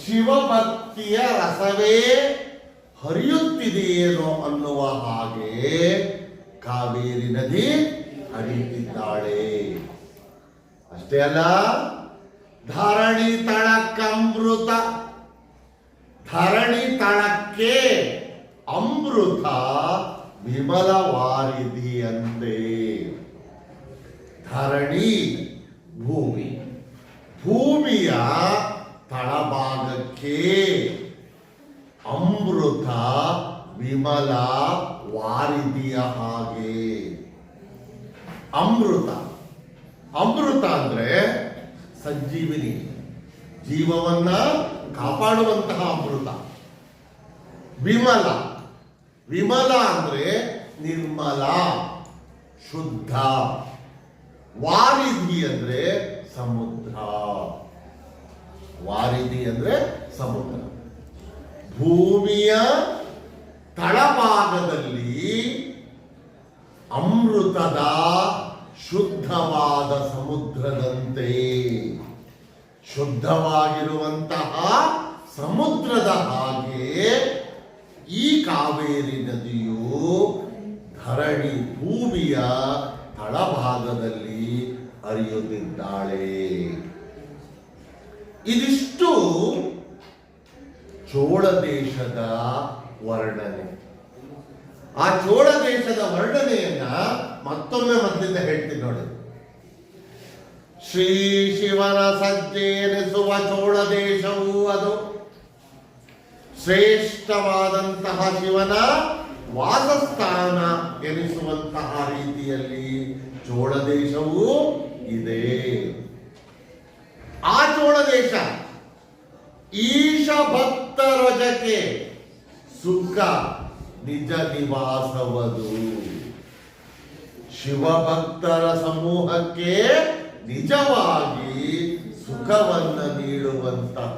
ಶಿವಭಕ್ತಿಯ ರಸವೇ ಹರಿಯುತ್ತಿದೆಯೇನೋ ಅನ್ನುವ ಹಾಗೆ ಕಾವೇರಿ ನದಿ ಹರಿಯುತ್ತಿದ್ದಾಳೆ. ಅಷ್ಟೇ ಅಲ್ಲ, ಧರಣಿ ತಳಕ್ಕಮೃತ, ಧರಣಿ ತಳಕ್ಕೆ ಅಮೃತ ವಿಮಲ ವಾರಿಧಿಯಂತೆ. ಧರಣಿ ಭೂಮಿ, ಭೂಮಿಯ ತಳಭಾಗಕ್ಕೆ ಅಮೃತ ವಿಮಲ ವಾರಿಧಿಯ ಹಾಗೆ. ಅಮೃತ, ಅಮೃತ ಅಂದ್ರೆ ಸಂಜೀವಿನಿ, ಜೀವವನ್ನ ಕಾಪಾಡುವಂತಹ ಅಮೃತ. ವಿಮಲ, ವಿಮಲ ಅಂದ್ರೆ ನಿರ್ಮಲ, ಶುದ್ಧ. ವಾರಿಧಿ ಅಂದ್ರೆ ಸಮುದ್ರ, ವಾರಿಧಿ ಅಂದ್ರೆ ಸಮುದ್ರ. ಭೂಮಿಯ ತಳಭಾಗದಲ್ಲಿ ಅಮೃತದ ಶುದ್ಧವಾದ ಸಮುದ್ರದಂತೆ, ಶುದ್ಧವಾಗಿರುವಂತಹ ಸಮುದ್ರದ ಹಾಗೆ ಈ ಕಾವೇರಿ ನದಿಯು ಧರಣಿ ಭೂಮಿಯ ತಳಭಾಗದಲ್ಲಿ ಹರಿಯುತ್ತಿದ್ದಾಳೆ. ಇದಿಷ್ಟು ಚೋಳ ದೇಶದ ವರ್ಣನೆ. ಆ ಚೋಳ ದೇಶದ ವರ್ಣನೆಯನ್ನ ಮತ್ತೊಮ್ಮೆ ಮೊದಲಿಂದ ಹೇಳ್ತೀನಿ ನೋಡಿ. ಶ್ರೀ ಶಿವನ ಸಜ್ಜೆನಿಸುವ ಚೋಳ ದೇಶವು ಅದು ಶ್ರೇಷ್ಠವಾದಂತಹ ಶಿವನ ವಾಸಸ್ಥಾನ ಎನಿಸುವಂತಹ ರೀತಿಯಲ್ಲಿ ಚೋಳ ದೇಶವೂ ಇದೆ. ಆ ಚೋಳ ದೇಶ ಈಶ ಭಕ್ತರೊಜಕ್ಕೆ ಸುಖ ನಿಜ ನಿವಾಸವದು. ಶಿವಭಕ್ತರ ಸಮೂಹಕ್ಕೆ ನಿಜವಾಗಿ ಸುಖವನ್ನು ನೀಡುವಂತಹ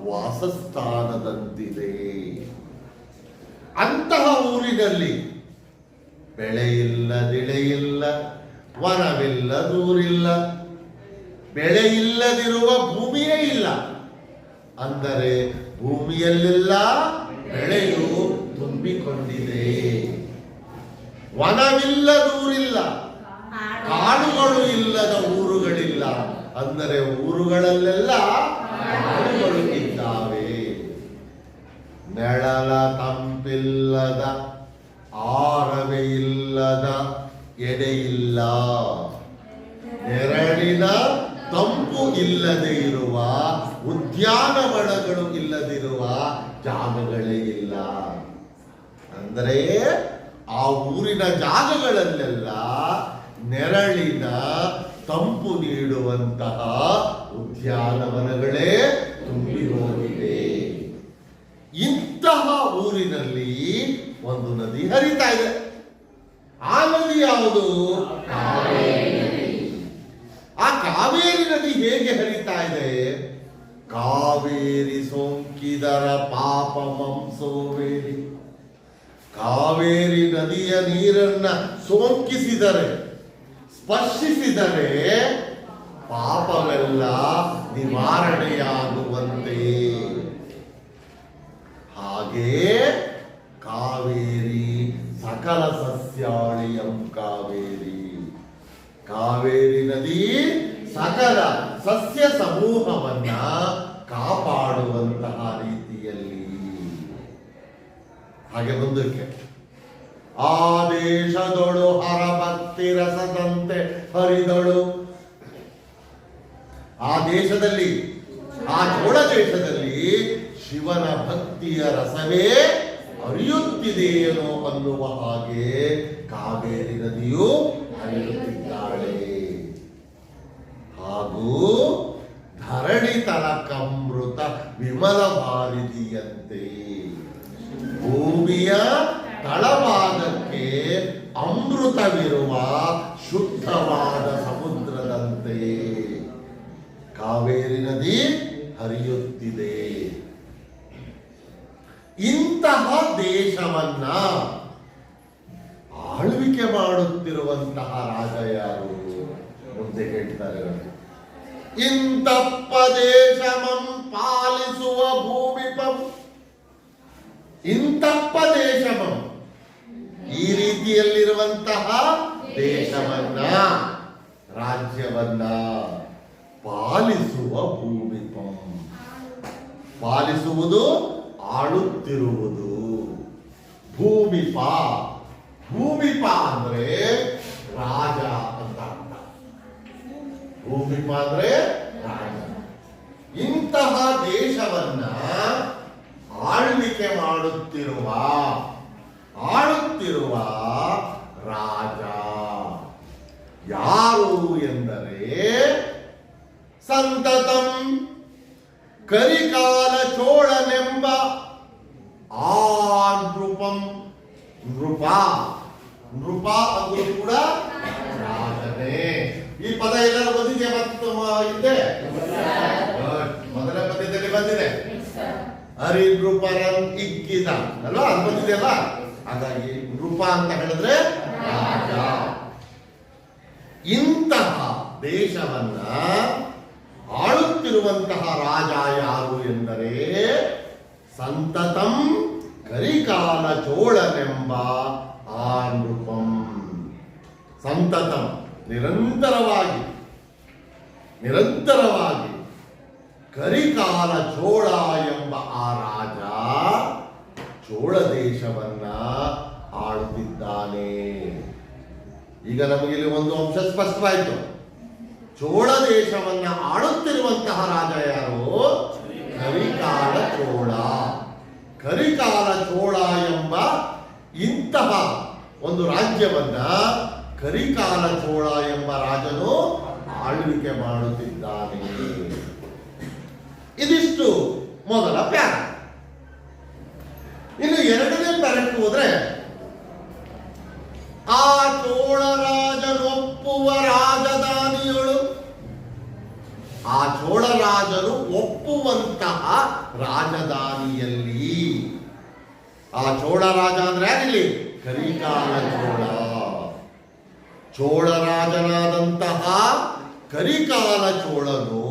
ವಾಸಸ್ಥಾನದಂತಿದೆ. ಅಂತಹ ಊರಿನಲ್ಲಿ ಬೆಳೆಯಿಲ್ಲದಿಳೆಯಿಲ್ಲ, ವನವಿಲ್ಲ, ದೂರಿಲ್ಲ, ಬೆಳೆ ಇಲ್ಲದಿರುವ ಭೂಮಿಯೇ ಇಲ್ಲ. ಅಂದರೆ ಭೂಮಿಯಲ್ಲೆಲ್ಲ ಬೆಳೆಯು ತುಂಬಿಕೊಂಡಿದೆ. ವನವಿಲ್ಲ, ದೂರಿಲ್ಲ, ಕಾಡುಗಳು ಇಲ್ಲದ ಊರುಗಳಿಲ್ಲ. ಅಂದರೆ ಊರುಗಳಲ್ಲೆಲ್ಲ ಕಾಡುಗಳು ಇದ್ದಾವೆ. ನೆಳಲ ತಂಪಿಲ್ಲದ, ಆರವೇ ಇಲ್ಲದ ಎಡೆಯಿಲ್ಲ. ನೆರಳಿನ ತಂಪು ಇಲ್ಲದೆ ಇರುವ, ಉದ್ಯಾನವನಗಳು ಇಲ್ಲದಿರುವ ಜಾಗಗಳೇ ಇಲ್ಲ. ಅಂದರೆ ಆ ಊರಿನ ಜಾಗಗಳಲ್ಲೆಲ್ಲ ನೆರಳಿನ ತಂಪು ನೀಡುವಂತಹ ಉದ್ಯಾನವನಗಳೇ ತುಂಬಿ ಹೋಗಿವೆ. ಇಂತಹ ಊರಿನಲ್ಲಿ ಒಂದು ನದಿ ಹರಿತಾ ಇದೆ. ಆ ನದಿ ಯಾವುದು? ಆ ಕಾವೇರಿ ನದಿ ಹೇಗೆ ಹರಿತಾ ಇದೆ? ಕಾವೇರಿ ಸೋಂಕಿದರ ಪಾಪ ಮಂಸೋವೇರಿ. ಕಾವೇರಿ ನದಿಯ ನೀರನ್ನ ಸೋಂಕಿಸಿದರೆ, ಸ್ಪರ್ಶಿಸಿದರೆ ಪಾಪವೆಲ್ಲ ನಿವಾರಣೆಯಾಗುವಂತೆ. ಹಾಗೆ ಕಾವೇರಿ ಸಕಲ ಸಸ್ಯಾಳಿಯಂ ಕಾವೇರಿ. ಕಾವೇರಿ ನದಿ ಸಕಲ ಸಸ್ಯ ಸಮೂಹವನ್ನ ಕಾಪಾಡುವಂತಹ ರೀತಿಯಲ್ಲಿ. ಹಾಗೆ ಮುಂದಕ್ಕೆ ಆ ದೇಶದೊಳು ಹರಭಕ್ತಿ ರಸದಂತೆ ಹರಿದಳು. ಆ ದೇಶದಲ್ಲಿ, ಆ ಚೋಳ ದೇಶದಲ್ಲಿ ಶಿವನ ಭಕ್ತಿಯ ರಸವೇ ಹರಿಯುತ್ತಿದೆಯೇನೋ ಅನ್ನುವ ಹಾಗೆ ಕಾವೇರಿ ನದಿಯು ಹರಿಯುತ್ತಿದ್ದಾಳೆ. ಹಾಗೂ ಧರಣಿ ತಳಕಮೃತ ವಿಮಲ ಭಾರತಿಯಂತೆ ಭೂಮಿಯ ತಳಭಾಗಕ್ಕೆ ಅಮೃತವಿರುವ ಶುದ್ಧವಾದ ಸಮುದ್ರದಂತೆ ಕಾವೇರಿ ನದಿ ಹರಿಯುತ್ತಿದೆ. ಇಂತಹ ದೇಶವನ್ನ ಆಳ್ವಿಕೆ ಮಾಡುತ್ತಿರುವಂತಹ ರಾಜ ಯಾರು? ಮುಂದೆ ಹೇಳ್ತಾರೆ, ಇಂತಪ್ಪ ದೇಶಮಂ ಪಾಲಿಸುವ ಭೂಮಿಪಂ. ಇಂತಪ್ಪ ದೇಶಮಂ, ಈ ರೀತಿಯಲ್ಲಿರುವಂತಹ ದೇಶವನ್ನ, ರಾಜ್ಯವನ್ನ ಪಾಲಿಸುವ ಭೂಮಿಪಂ. ಪಾಲಿಸುವುದು ಆಳುತ್ತಿರುವುದು. ಭೂಮಿಪ, ಭೂಮಿಪ ಅಂದ್ರೆ ರಾಜ ಅಂತ ಅರ್ಥ. ಭೂಮಿಪ ಅಂದ್ರೆ ರಾಜ. ಇಂತಹ ದೇಶವನ್ನ ಆಳ್ವಿಕೆ ಆಳುತ್ತಿರುವ ರಾಜ ಯಾರು ಎಂದರೆ ಸಂತತಂ ಕರಿಕಾಲ ಚೋಳನೆಂಬ ಆ ನೃಪಂ. ನೃಪ, ನೃಪ ಅಂದ್ರೂ ಕೂಡ ರಾಜನೇ. ಈ ಪದ ಎಲ್ಲರೂ ಬಂದಿದೆ ಮತ್ತು ಇದೆ, ಮೊದಲ ಪದ್ಯದಲ್ಲಿ ಬಂದಿದೆ. ಹರಿ ನೃಪರನ್ ಇಕ್ಕಿದ ಅಲ್ವಾ, ಅದು ಬಂದಿದೆಯಲ್ಲ. ಹಾಗಾಗಿ ನೃಪ ಅಂತ ಹೇಳಿದ್ರೆ ರಾಜ. ಇಂತಹ ದೇಶವನ್ನ ಆಳುತ್ತಿರುವಂತಹ ರಾಜ ಯಾರು ಎಂದರೆ ಸಂತತಂ ಕರಿಕಾಲ ಚೋಳನೆಂಬ ಆ ನೃಪಂ. ಸಂತತಂ ನಿರಂತರವಾಗಿ ಕರಿಕಾಲ ಚೋಳ ಎಂಬ ಆ ರಾಜ ಚೋಳ ದೇಶವನ್ನ ಆಳುತ್ತಿದ್ದಾನೆ. ಈಗ ನಮಗೆ ಇಲ್ಲಿ ಒಂದು ಅಂಶ ಸ್ಪಷ್ಟವಾಯಿತು. ಚೋಳ ದೇಶವನ್ನ ಆಳುತ್ತಿರುವಂತಹ ರಾಜ ಯಾರು? ಕರಿಕಾಲ ಚೋಳ. ಕರಿಕಾಲ ಚೋಳ ಎಂಬ ಇಂತಹ ಒಂದು ರಾಜ್ಯವನ್ನ ಕರಿಕಾಲ ಚೋಳ ಎಂಬ ರಾಜನು ಆಳ್ವಿಕೆ ಮಾಡುತ್ತಿದ್ದಾನೆ. ಇದಿಷ್ಟು ಮೊದಲ ಪ್ಯಾರ. ಇನ್ನು ಎರಡನೇ ಪ್ಯಾರಕ್ಕೆ ಹೋದ್ರೆ, ಆ ಚೋಳ ರಾಜನೊಪ್ಪುವ ರಾಜಧಾನಿಗಳು. ಆ ಚೋಳ ರಾಜನು ಒಪ್ಪುವಂತಹ ರಾಜಧಾನಿಯಲ್ಲಿ. ಆ ಚೋಳ ರಾಜ ಅಂದ್ರೆ ಯಾರಿಲ್ಲಿ? ಕರಿಕಾಲ ಚೋಳ. ಚೋಳ ರಾಜನಾದಂತಹ ಕರಿಕಾಲ ಚೋಳನು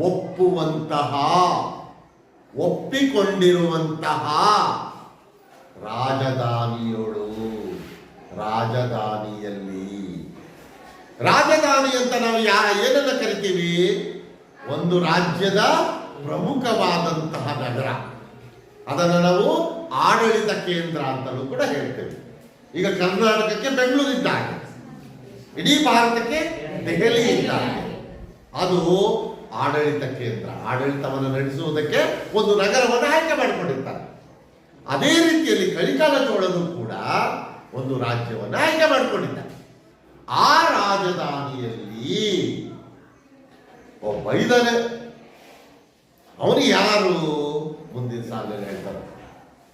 ಒಪ್ಪುವಂತಹ, ಒಪ್ಪಿಕೊಂಡಿರುವಂತಹ ರಾಜಧಾನಿಗಳು. ರಾಜಧಾನಿಯಲ್ಲಿ, ರಾಜಧಾನಿ ಅಂತ ನಾವು ಏನನ್ನ ಕರಿತೀವಿ? ಒಂದು ರಾಜ್ಯದ ಪ್ರಮುಖವಾದಂತಹ ನಗರ. ಅದನ್ನು ನಾವು ಆಡಳಿತ ಕೇಂದ್ರ ಅಂತಲೂ ಕೂಡ ಹೇಳ್ತೇವೆ. ಈಗ ಕರ್ನಾಟಕಕ್ಕೆ ಬೆಂಗಳೂರು ಇದ್ದಾಗೆ, ಇಡೀ ಭಾರತಕ್ಕೆ ದೆಹಲಿ ಇದ್ದಾಗೆ. ಅದು ಆಡಳಿತ ಕೇಂದ್ರ. ಆಡಳಿತವನ್ನು ನಡೆಸುವುದಕ್ಕೆ ಒಂದು ನಗರವನ್ನು ಆಯ್ಕೆ ಮಾಡಿಕೊಂಡಿರ್ತಾರೆ. ಅದೇ ರೀತಿಯಲ್ಲಿ ಕರಿಕಾಲ ಚೋಳನು ಕೂಡ ಒಂದು ರಾಜ್ಯವನ್ನು ಆಯ್ಕೆ ಮಾಡಿಕೊಂಡಿದ್ದ. ಆ ರಾಜಧಾನಿಯಲ್ಲಿ ಒಬ್ಬ ಇದ್ದಾನೆ. ಅವನು ಯಾರು? ಮುಂದಿನ ಸಾಲಿನಲ್ಲಿ ಹೇಳ್ತಾರೆ,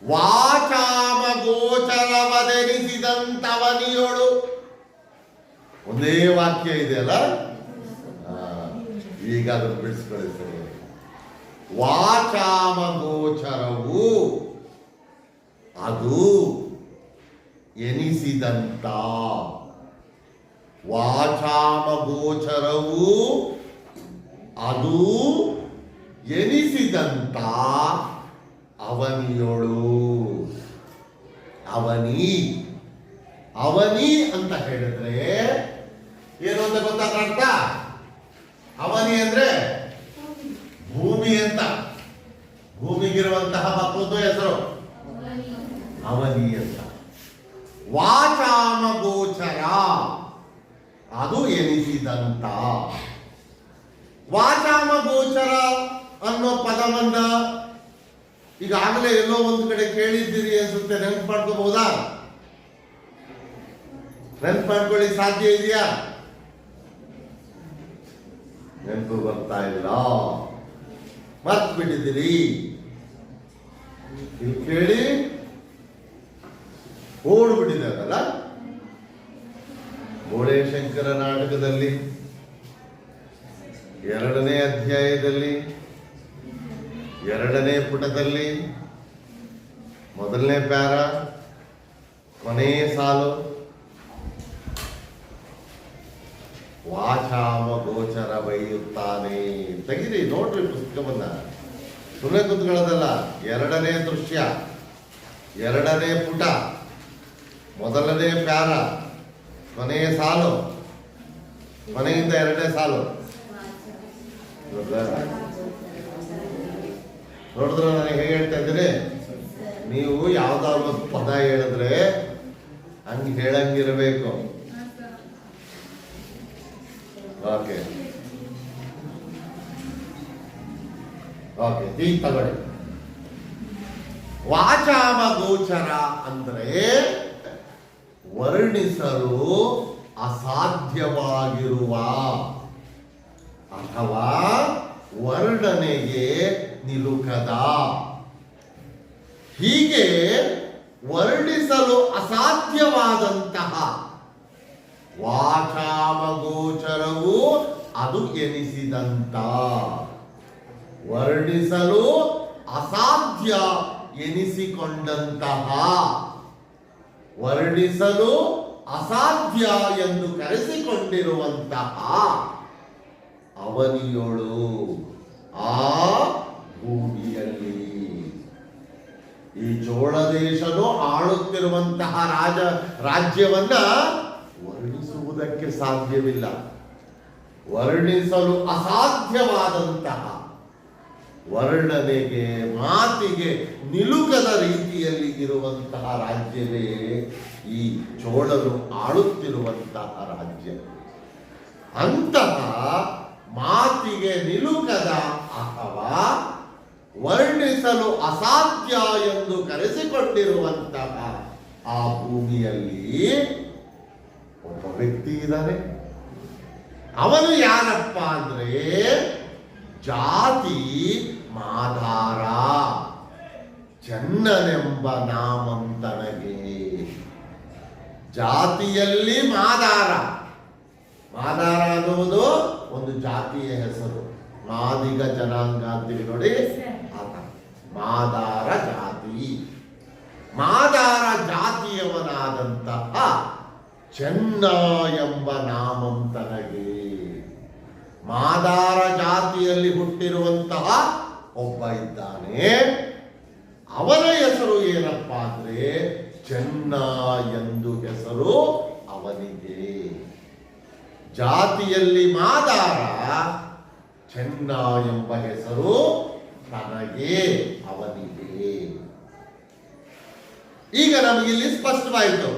ವಾಚಾಮ ಗೋಚರವದೆನಿಸಿದಂತವನಿಯೋಳು. ಒಂದೇ ವಾಕ್ಯ ಇದೆಯಲ್ಲ, ಈಗ ಅದನ್ನು ಬಿಡಿಸ್ಕೊಳ್ಳಿ ಸರಿ. ವಾಚಾಮ ಗೋಚರವು ಅದು ಎನಿಸಿದಂತ. ವಾಚಾಮ ಗೋಚರವು ಅದು ಎನಿಸಿದಂತ ಅವನಿಯೋಳು. ಅವನಿ, ಅವನಿ ಅಂತ ಹೇಳಿದ್ರೆ ಏನು ಅಂತ ಗೊತ್ತಾಗ್ತ ಅರ್ಥ? ಅವನಿ ಅಂದ್ರೆ ಭೂಮಿ ಅಂತ. ಭೂಮಿಗಿರುವಂತಹ ಮತ್ತೊಂದು ಹೆಸರು ಅವನಿ ಅಂತ. ವಾಚಾಮ ಗೋಚರ ಅದು ಎನಿಸಿದಂತ. ವಾಚಾಮ ಗೋಚರ ಅನ್ನೋ ಪದವನ್ನ ಈಗಾಗಲೇ ಎಲ್ಲೋ ಒಂದು ಕಡೆ ಕೇಳಿದ್ದೀರಿ ಅನ್ಸುತ್ತೆ. ನೆನಪು ಮಾಡ್ಕೋಬಹುದಾ? ನೆನಪು ಮಾಡ್ಕೊಳ್ಳಿ ಸಾಧ್ಯ ಇದೆಯಾ? ನೆನಪು ಬರ್ತಾ ಇಲ್ಲ, ಮರ್ತು ಬಿಟ್ಟಿದ್ದೀರಿ. ಇಲ್ಲಿ ಕೇಳಿ ಓಡ್ಬಿಟ್ಟಿದ್ದಾರಲ್ಲ. ಬೋಳೇಶಂಕರ ನಾಟಕದಲ್ಲಿ 2ನೇ ಅಧ್ಯಾಯದಲ್ಲಿ 2ನೇ ಪುಟದಲ್ಲಿ 1ನೇ ಪ್ಯಾರ ಕೊನೆಯ ಸಾಲು ವಾಚಾಮ ಗೋಚರ ಬೈಯುತ್ತಾನೆ. ತೆಗಿರಿ, ನೋಡ್ರಿ ಪುಸ್ತಕವನ್ನ. ಸುಮ್ಮನೆ ಕುತ್ಕೊಳ್ಳೋದಲ್ಲ. 2ನೇ ದೃಶ್ಯ, 2ನೇ ಪುಟ, 1ನೇ ಪ್ಯಾರ, ಕೊನೆಯ ಸಾಲು, ಕೊನೆಯಿಂದ 2ನೇ ಸಾಲು. ನೋಡಿದ್ರೆ ನನಗೆ ಹೇಗೆ ಹೇಳ್ತಾ ಇದ್ದೀರಿ? ನೀವು ಯಾವ್ದಾದ್ರು ಒಂದು ಪದ ಹೇಳಿದ್ರೆ ಹಂಗೆ ಹೇಳಂಗಿರ್ಬೇಕು. ಓಕೆ ಓಕೆ, ಈಗ ತಗೊಳ್ಳಿ. ವಾಚಾಮ ಗೋಚರ ಅಂದ್ರೆ ವರ್ಣಿಸಲು ಅಸಾಧ್ಯವಾಗಿರುವ ಅಥವಾ ವರ್ಣನೆಗೆ ನಿಲುಕದ. ಹೀಗೆ ವರ್ಣಿಸಲು ಅಸಾಧ್ಯವಾದಂತಹ ವಾಚಾಮ ಗೋಚರವು ಅದು ಎನಿಸಿದಂತ. ವರ್ಣಿಸಲು ಅಸಾಧ್ಯ ಎನಿಸಿಕೊಂಡಂತಹ, ವರ್ಣಿಸಲು ಅಸಾಧ್ಯ ಎಂದು ಕರೆಸಿಕೊಂಡಿರುವಂತಹ ಅವನಿಯೋಳು ಆ ಭೂಮಿಯಲ್ಲಿ. ಈ ಚೋಳ ದೇಶನು ಆಳುತ್ತಿರುವಂತಹ ರಾಜ್ಯವನ್ನ ವರ್ಣಿಸುವುದಕ್ಕೆ ಸಾಧ್ಯವಿಲ್ಲ. ವರ್ಣಿಸಲು ಅಸಾಧ್ಯವಾದಂತಹ, ವರ್ಣನೆಗೆ ಮಾತಿಗೆ ನಿಲುಕದ ರೀತಿಯಲ್ಲಿ ಇರುವಂತಹ ರಾಜ್ಯವೇ ಈ ಚೋಳರು ಆಳುತ್ತಿರುವಂತಹ ರಾಜ್ಯ. ಅಂತಹ ಮಾತಿಗೆ ನಿಲುಕದ ಅಥವಾ ವರ್ಣಿಸಲು ಅಸಾಧ್ಯ ಎಂದು ಕರೆಸಿಕೊಂಡಿರುವಂತಹ ಆ ಭೂಮಿಯಲ್ಲಿ ಒಬ್ಬ ವ್ಯಕ್ತಿ ಇದ್ದಾನೆ. ಅವನು ಯಾರಪ್ಪ ಅಂದ್ರೆ ಜಾತಿ ಮಾಧಾರ, ಚನ್ನನೆಂಬ ನಾಮಂತನಗೆ. ಜಾತಿಯಲ್ಲಿ ಮಾಧಾರ. ಮಾಧಾರ ಅನ್ನುವುದು ಒಂದು ಜಾತಿಯ ಹೆಸರು. ಮಾದಿಗ ಜನಾಂಗ ಅಂತೀವಿ ನೋಡಿ, ಮಾದಾರ ಜಾತಿ. ಮಾದಾರ ಜಾತಿಯವನಾದಂತಹ ಚೆನ್ನ ಎಂಬ ನಾಮಂತನಗೆ. ಮಾದಾರ ಜಾತಿಯಲ್ಲಿ ಹುಟ್ಟಿರುವಂತಹ ಒಬ್ಬ ಇದ್ದಾನೆ. ಅವನ ಹೆಸರು ಏನಪ್ಪ ಅಂದ್ರೆ ಚೆನ್ನ ಎಂದು ಹೆಸರು ಅವನಿಗೆ. ಜಾತಿಯಲ್ಲಿ ಮಾದಾರ, ಚೆನ್ನ ಎಂಬ ಹೆಸರು ತನಗೆ, ಅವನಿಗೆ. ಈಗ ನಮಗಿಲ್ಲಿ ಸ್ಪಷ್ಟವಾಯಿತು.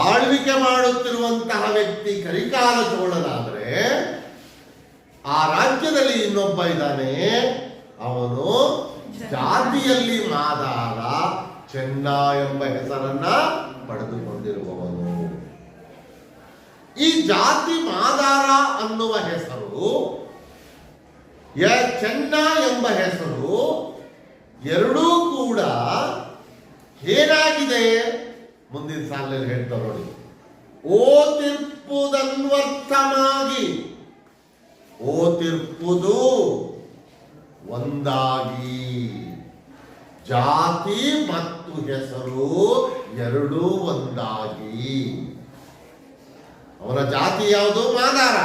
ಆಳ್ವಿಕೆ ಮಾಡುತ್ತಿರುವಂತಹ ವ್ಯಕ್ತಿ ಕರಿಕಾಲ ಚೋಳನಾದ್ರೆ ಆ ರಾಜ್ಯದಲ್ಲಿ ಇನ್ನೊಬ್ಬ ಇದ್ದಾನೆ. ಅವನು ಜಾತಿಯಲ್ಲಿ ಮಾದಾರ, ಚೆನ್ನ ಎಂಬ ಹೆಸರನ್ನ ಪಡೆದುಕೊಂಡಿರುವವನು. ಈ ಜಾತಿ ಮಾದಾರ ಅನ್ನುವ ಹೆಸರು, ಚೆನ್ನ ಎಂಬ ಹೆಸರು ಎರಡೂ ಕೂಡ ಏನಾಗಿದೆ ಮುಂದಿನ ಸಾಲಿನಲ್ಲಿ ಹೇಳ್ತಾರೆ ನೋಡಿ. ಓ ತಿರ್ಪುದನ್ವರ್ಥಮಾಗಿ, ಓ ತಿರ್ಪುದು ಒಂದಾಗಿ. ಜಾತಿ ಮತ್ತು ಹೆಸರು ಎರಡೂ ಒಂದಾಗಿ. ಅವನ ಜಾತಿ ಯಾವುದು? ಮಾದಾರ.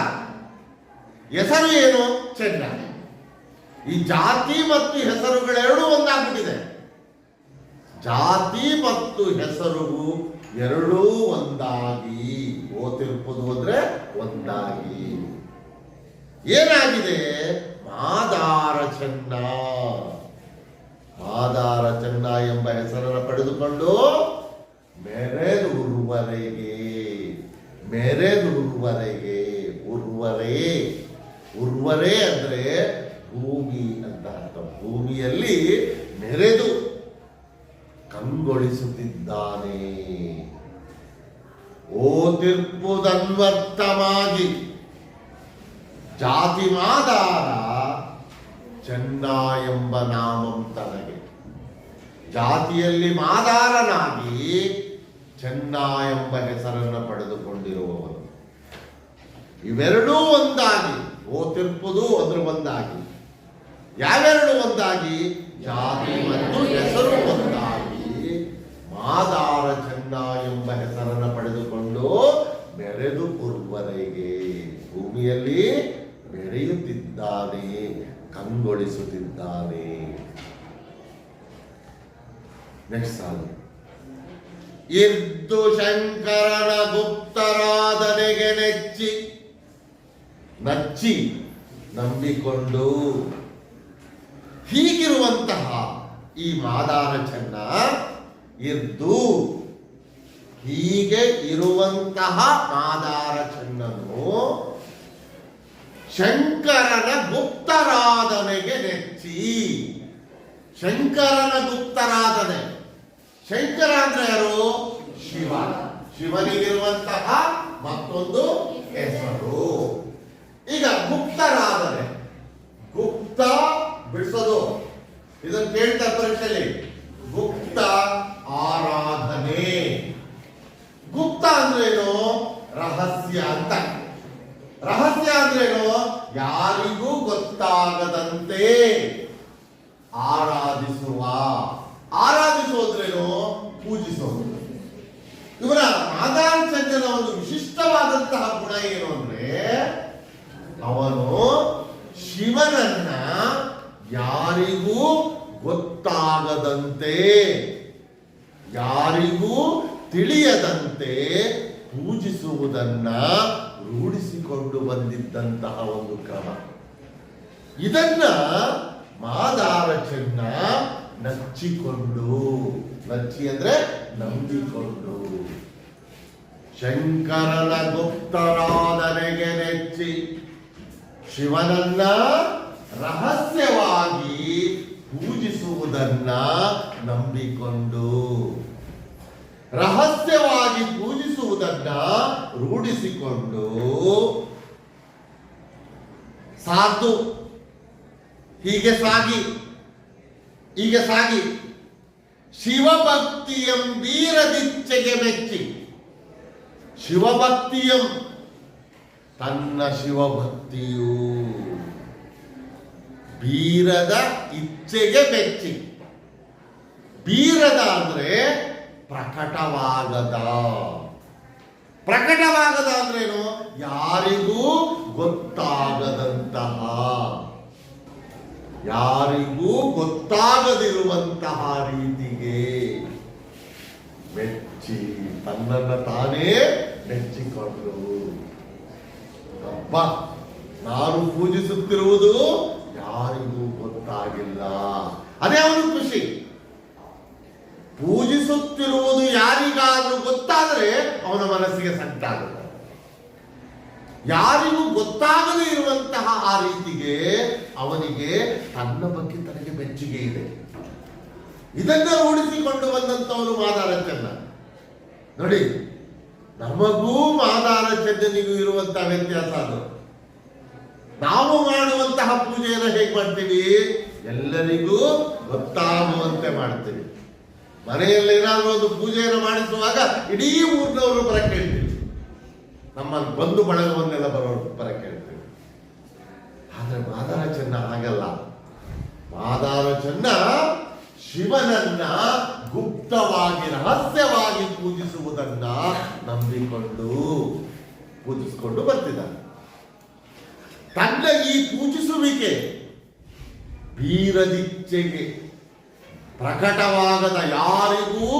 ಹೆಸರು ಏನು? ಚೆನ್ನ. ಈ ಜಾತಿ ಮತ್ತು ಹೆಸರುಗಳೆರಡೂ ಒಂದಾಗ್ಬಿಟ್ಟಿದೆ. ಜಾತಿ ಮತ್ತು ಹೆಸರು ಎರಡೂ ಒಂದಾಗಿ. ಓ ತಿರುಪುದು ಅಂದ್ರೆ ಒಂದಾಗಿ. ಏನಾಗಿದೆ? ಮಾದಾರ ಚೆನ್ನ. ಮಾದಾರ ಚೆನ್ನ ಎಂಬ ಹೆಸರನ್ನು ಪಡೆದುಕೊಂಡು ಮೆರೆದುರುವರೆಗೆ, ಮೆರೆದುರುವರೆಗೆ, ಉರ್ವರೆ, ಉರ್ವರೆ ಅಂದ್ರೆ ಭೂಮಿ ಅಂತ ಅರ್ಥ. ಭೂಮಿಯಲ್ಲಿ ಮೆರೆದು ಕಂಗೊಳಿಸುತ್ತಿದ್ದಾನೆ. ಓ ತೀರ್ಪುದನ್ವರ್ಥವಾಗಿ ಜಾತಿ ಮಾದಾರ ಚೆನ್ನ ಎಂಬ ನಾಮಂ ತನಗೆ. ಜಾತಿಯಲ್ಲಿ ಮಾದಾರನಾಗಿ ಚೆನ್ನ ಎಂಬ ಹೆಸರನ್ನು ಪಡೆದುಕೊಂಡಿರುವವನು. ಇವೆರಡೂ ಒಂದಾಗಿ, ಓ ತೀರ್ಪುದು ಅಂದ್ರೆ ಒಂದಾಗಿ. ಯಾವೆರಡು ಒಂದಾಗಿ? ಜಾತಿ ಮತ್ತು ಹೆಸರು ಒಂದಾಗಿ ಮಾದಾರ ಚೆನ್ನ ಎಂಬ ಹೆಸರನ್ನು ಪಡೆದುಕೊಂಡು ಮೆರೆದು ಉರ್ವರೆಗೆ ಭೂಮಿಯಲ್ಲಿ ಮೆರೆಯುತ್ತಿದ್ದಾನೆ, ಕಂಗೊಳಿಸುತ್ತಿದ್ದಾನೆ. ನೆಕ್ಸ್ಟ್ ಸಾಲು. ಇದ್ದು ಶಂಕರನ ಗುಪ್ತರಾಧನೆಗೆ ನೆಚ್ಚಿ, ನಚ್ಚಿ ನಂಬಿಕೊಂಡು. ಹೀಗಿರುವಂತಹ ಈ ಮಾದಾರ ಚೆನ್ನ ಇದ್ದು, ಹೀಗೆ ಇರುವಂತಹ ಮಾದಾರ ಚೆನ್ನನು ಶಂಕರನ ಗುಪ್ತರಾಧನೆಗೆ ನೆಚ್ಚಿ. ಶಂಕರನ ಗುಪ್ತರಾಧನೆ. ಶಂಕರ ಅಂದ್ರೆ ಯಾರು? ಶಿವ. ಶಿವನಿಗಿರುವಂತಹ ಮತ್ತೊಂದು ಹೆಸರು. ಈಗ ಗುಪ್ತರಾಧನೆ, ಗುಪ್ತ ಬಿಡಿಸೋದು, ಇದನ್ನು ಕೇಳ್ತಾ ಪರೀಕ್ಷೆಯಲ್ಲಿ. ಗುಪ್ತ ಆರಾಧನೆ. ಗುಪ್ತ ಅಂದ್ರೇನು? ರಹಸ್ಯ ಅಂತ. ರಹಸ್ಯ ಅಂದ್ರೇನು? ಯಾರಿಗೂ ಗೊತ್ತಾಗದಂತೆ ಆರಾಧಿಸುವ. ಆರಾಧಿಸೋದ್ರೇನು? ಪೂಜಿಸೋದು. ಇವರ ಮಾದಾರ ಚೆನ್ನನ ಒಂದು ವಿಶಿಷ್ಟವಾದಂತಹ ಗುಣ ಏನು ಅಂದ್ರೆ, ಅವನು ಶಿವನನ್ನ ಯಾರಿಗೂ ಗೊತ್ತಾಗದಂತೆ, ಯಾರಿಗೂ ತಿಳಿಯದಂತೆ ಪೂಜಿಸುವುದನ್ನ ರೂಢಿಸಿಕೊಂಡು ಬಂದಿದ್ದಂತಹ ಒಂದು ಕ್ರಮ. ಇದನ್ನ ಮಾದಾರ ಚೆನ್ನ ನಚ್ಚಿಕೊಂಡು, ನಚ್ಚಿ ಅಂದ್ರೆ ನಂಬಿಕೊಂಡು, ಶಂಕರನ ಗುಪ್ತರಾಧನೆಗೆ ನೆಚ್ಚಿ ಶಿವನನ್ನ ರಹಸ್ಯವಾಗಿ ಪೂಜಿಸುವುದನ್ನ ನಂಬಿಕೊಂಡು, ರಹಸ್ಯವಾಗಿ ಪೂಜಿಸುವುದನ್ನ ರೂಢಿಸಿಕೊಂಡು ಸಾಧು. ಹೀಗೆ ಸಾಗಿ ಶಿವಭಕ್ತಿಯಂ ವೀರದಿಚ್ಛೆಗೆ ಮೆಚ್ಚಿ. ಶಿವಭಕ್ತಿಯಂ ತನ್ನ ಶಿವಭಕ್ತಿಯು ಬೀರದ ಇಚ್ಛೆಗೆ ಮೆಚ್ಚಿ. ಬೀರದ ಅಂದ್ರೆ ಪ್ರಕಟವಾಗದ. ಪ್ರಕಟವಾಗದ ಅಂದ್ರೇನು? ಯಾರಿಗೂ ಗೊತ್ತಾಗದಂತಹ, ಯಾರಿಗೂ ಗೊತ್ತಾಗದಿರುವಂತಹ ರೀತಿಗೆ ಮೆಚ್ಚಿ, ತನ್ನನ್ನು ತಾನೇ ಮೆಚ್ಚಿಕೊಂಡು. ಅಪ್ಪ, ನಾನು ಪೂಜಿಸುತ್ತಿರುವುದು ಯಾರಿಗೂ ಗೊತ್ತಾಗಿಲ್ಲ. ಅದೇ ಅವನು ಖುಷಿ. ಪೂಜಿಸುತ್ತಿರುವುದು ಯಾರಿಗಾದ್ರೂ ಗೊತ್ತಾದರೆ ಅವನ ಮನಸ್ಸಿಗೆ ಸಂಕಟಾಗುತ್ತೆ. ಯಾರಿಗೂ ಗೊತ್ತಾಗದೇ ಇರುವಂತಹ ಆ ರೀತಿಗೆ ಅವನಿಗೆ ತನ್ನ ಬಗ್ಗೆ ತನಗೆ ಮೆಚ್ಚುಗೆ ಇದೆ. ಇದನ್ನ ರೂಢಿಸಿಕೊಂಡು ಬಂದಂತವನು ಮಾದಾರ ಚೆನ್ನ. ನೋಡಿ, ನಮಗೂ ಮಾದಾರ ಚೆನ್ನನಿಗೂ ಇರುವಂತಹ ವ್ಯತ್ಯಾಸ ಅದು. ನಾವು ಮಾಡುವಂತಹ ಪೂಜೆಯನ್ನು ಹೇಗೆ ಮಾಡ್ತೀವಿ? ಎಲ್ಲರಿಗೂ ಗೊತ್ತಾಗುವಂತೆ ಮಾಡ್ತೀವಿ. ಮನೆಯಲ್ಲಿ ಏನಾದರೂ ಒಂದು ಪೂಜೆಯನ್ನು ಮಾಡಿಸುವಾಗ ಇಡೀ ಊರಿನವರು ಬರಕ್ಕೆ ಹೇಳ್ತೀವಿ, ನಮ್ಮ ಬಂಧು ಬಳಗವನ್ನೆಲ್ಲ ಬರಕ್ಕೆ ಹೇಳ್ತೀವಿ. ಆದ್ರೆ ಮಾದಾರ ಚೆನ್ನ ಹಾಗಲ್ಲ. ಮಾದಾರ ಚೆನ್ನ ಶಿವನನ್ನ ಗುಪ್ತವಾಗಿ ರಹಸ್ಯವಾಗಿ ಪೂಜಿಸುವುದನ್ನ ನಂಬಿಕೊಂಡು ಪೂಜಿಸಿಕೊಂಡು ಬರ್ತಿದ್ದಾನೆ. ತನ್ನ ಈ ಪೂಜಿಸುವಿಕೆ ಬೀರದಿಚ್ಛೆಗೆ, ಪ್ರಕಟವಾಗದ, ಯಾರಿಗೂ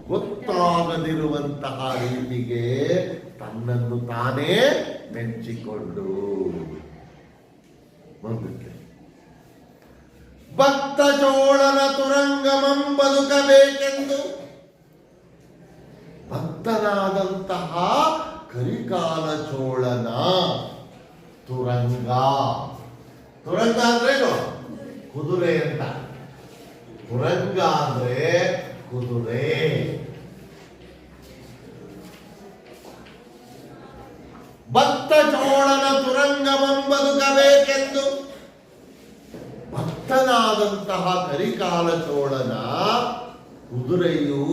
ಗೊತ್ತಾಗದಿರುವಂತಹ ರೀತಿಗೆ ತನ್ನನ್ನು ತಾನೇ ಮೆಚ್ಚಿಕೊಂಡು ಮುಂದಕ್ಕೆ ಭಕ್ತ ಚೋಳನ ತುರಂಗಮಂ ಬದುಕಬೇಕೆಂದು ಭಕ್ತನಾದಂತಹ ಕರಿಕಾಲ ಚೋಳನ ತುರಂಗ. ತುರಂಗ ಅಂದ್ರೇನು? ಕುದುರೆ ಅಂತ. ತುರಂಗ ಅಂದ್ರೆ ಕುದುರೆ. ಭಕ್ತ ಚೋಳನ ತುರಂಗಮಂ ಬದುಕಬೇಕೆಂದು ಭಕ್ತನಾದಂತಹ ಕರಿಕಾಲ ಚೋಳನ ಕುದುರೆಯು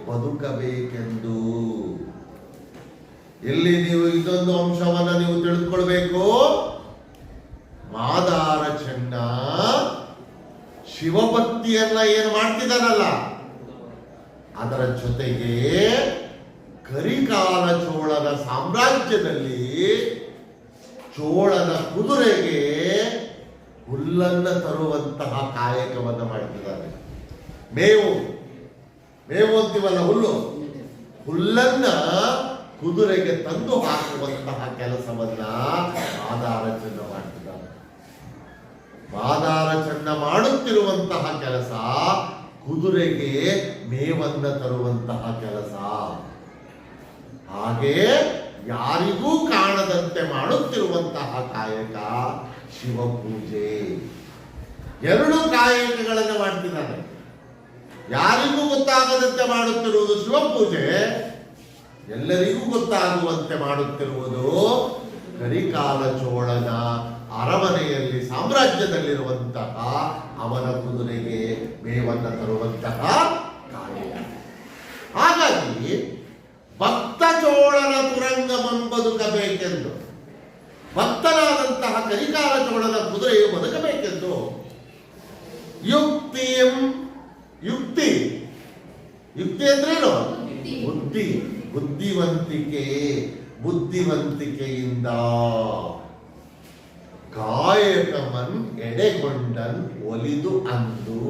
ಬದುಕಬೇಕೆಂದು. ಇಲ್ಲಿ ನೀವು ಇದೊಂದು ಅಂಶವನ್ನ ನೀವು ತಿಳಿದುಕೊಳ್ಬೇಕು. ಮಾದಾರ ಚೆನ್ನ ಶಿವಭಕ್ತಿಯನ್ನ ಏನು ಮಾಡ್ತಿದ್ದಾನಲ್ಲ, ಅದರ ಜೊತೆಗೆ ಕರಿಕಾಲ ಚೋಳನ ಸಾಮ್ರಾಜ್ಯದಲ್ಲಿ ಚೋಳನ ಕುದುರೆಗೆ ಹುಲ್ಲನ್ನ ತರುವಂತಹ ಕಾಯಕವನ್ನು ಮಾಡ್ತಿದ್ದಾರೆ. ಮೇವು ಅಂತೀವಲ್ಲ, ಹುಲ್ಲನ್ನ ಕುದುರೆಗೆ ತಂದು ಹಾಕುವಂತಹ ಕೆಲಸವನ್ನ ಮಾದಾರ ಚೆನ್ನ ಮಾಡ್ತಿದ್ದಾರೆ. ಮಾದಾರ ಚೆನ್ನ ಮಾಡುತ್ತಿರುವಂತಹ ಕೆಲಸ ಕುದುರೆಗೆ ಮೇವನ್ನ ತರುವಂತಹ ಕೆಲಸ. ಹಾಗೆ ಯಾರಿಗೂ ಕಾಣದಂತೆ ಮಾಡುತ್ತಿರುವಂತಹ ಕಾಯಕ ಶಿವಪೂಜೆ. ಎರಡು ಕಾಯಕಗಳನ್ನು ಮಾಡ್ತಿದ್ದಾರೆ. ಯಾರಿಗೂ ಗೊತ್ತಾಗದಂತೆ ಮಾಡುತ್ತಿರುವುದು ಶಿವಪೂಜೆ, ಎಲ್ಲರಿಗೂ ಗೊತ್ತಾಗುವಂತೆ ಮಾಡುತ್ತಿರುವುದು ಕರಿಕಾಲ ಚೋಳನ ಅರಮನೆಯಲ್ಲಿ ಸಾಮ್ರಾಜ್ಯದಲ್ಲಿರುವಂತಹ ಅವನ ಕುದುರೆಗೆ ಮೇವನ್ನ ತರುವಂತಹ ಕಾಯಕ. ಹಾಗಾಗಿ ಭಕ್ತ ಚೋಳನ ತುರಂಗಮಂ ಬದುಕಬೇಕೆಂದು, ಭಕ್ತನಾದಂತಹ ಕರಿಕಾಲ ಚೋಳನ ಕುದುರೆಯು ಬದುಕಬೇಕೆಂದು ಯುಕ್ತಿ ಅಂದ್ರೇನು? ಬುದ್ಧಿವಂತಿಕೆಯಿಂದ ಕಾಯಕಮನ್ ಎಡೆಗೊಂಡನ್ ಒಲಿದು ಅಂದು.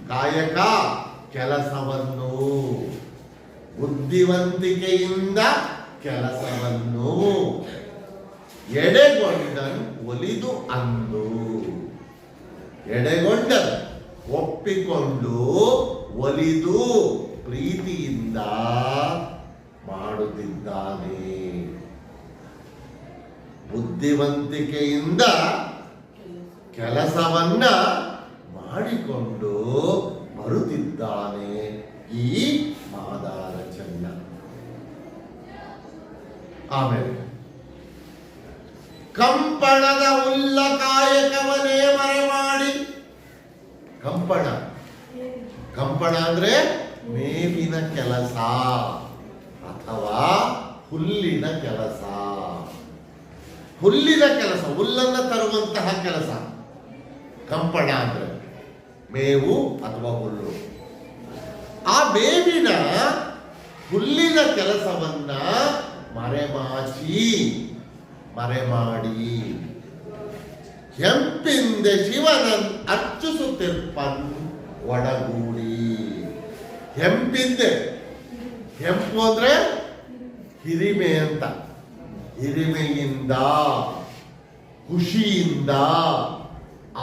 ಕಾಯಕ ಕೆಲಸವನ್ನು, ಬುದ್ಧಿವಂತಿಕೆಯಿಂದ ಕೆಲಸವನ್ನು ಎಡೆಗೊಂಡನ್ ಒಲಿದು ಅಂದು. ಎಡೆಗೊಂಡನ್ ಒಪ್ಪಿಕೊಂಡು, ಒಲಿದು ಪ್ರೀತಿಯಿಂದ ಮಾಡುತ್ತಿದ್ದಾನೆ. ಬುದ್ಧಿವಂತಿಕೆಯಿಂದ ಕೆಲಸವನ್ನ ಮಾಡಿಕೊಂಡು ಬರುತ್ತಿದ್ದಾನೆ ಈ ಮಾದಾರ ಚೆನ್ನ. ಆಮೇಲೆ ಕಂಪಣದ ಉಲ್ಲ ಕಾಯಕವನೇ ಮರೆಮಾಡಿ. ಕಂಪಣ ಅಂದ್ರೆ ಮೇವಿನ ಕೆಲಸ ಅಥವಾ ಹುಲ್ಲಿನ ಕೆಲಸ. ಹುಲ್ಲನ್ನ ತರುವಂತಹ ಕೆಲಸ ಕಂಪಣ ಅಂದ್ರೆ ಮೇವು ಅಥವಾ ಹುಲ್ಲು. ಆ ಮೇವಿನ ಹುಲ್ಲಿನ ಕೆಲಸವನ್ನ ಮರೆಮಾಡಿ ಹೆಂಪಿಂದ ಶಿವನನ್ ಅರ್ಚಿಸುತ್ತಿರ್ಪನ್ ಒಡಗೂಡಿ. ಹೆಂಪು ಅಂದ್ರೆ ಹಿರಿಮೆ ಅಂತ. ಹಿರಿಮೆಯಿಂದ, ಖುಷಿಯಿಂದ,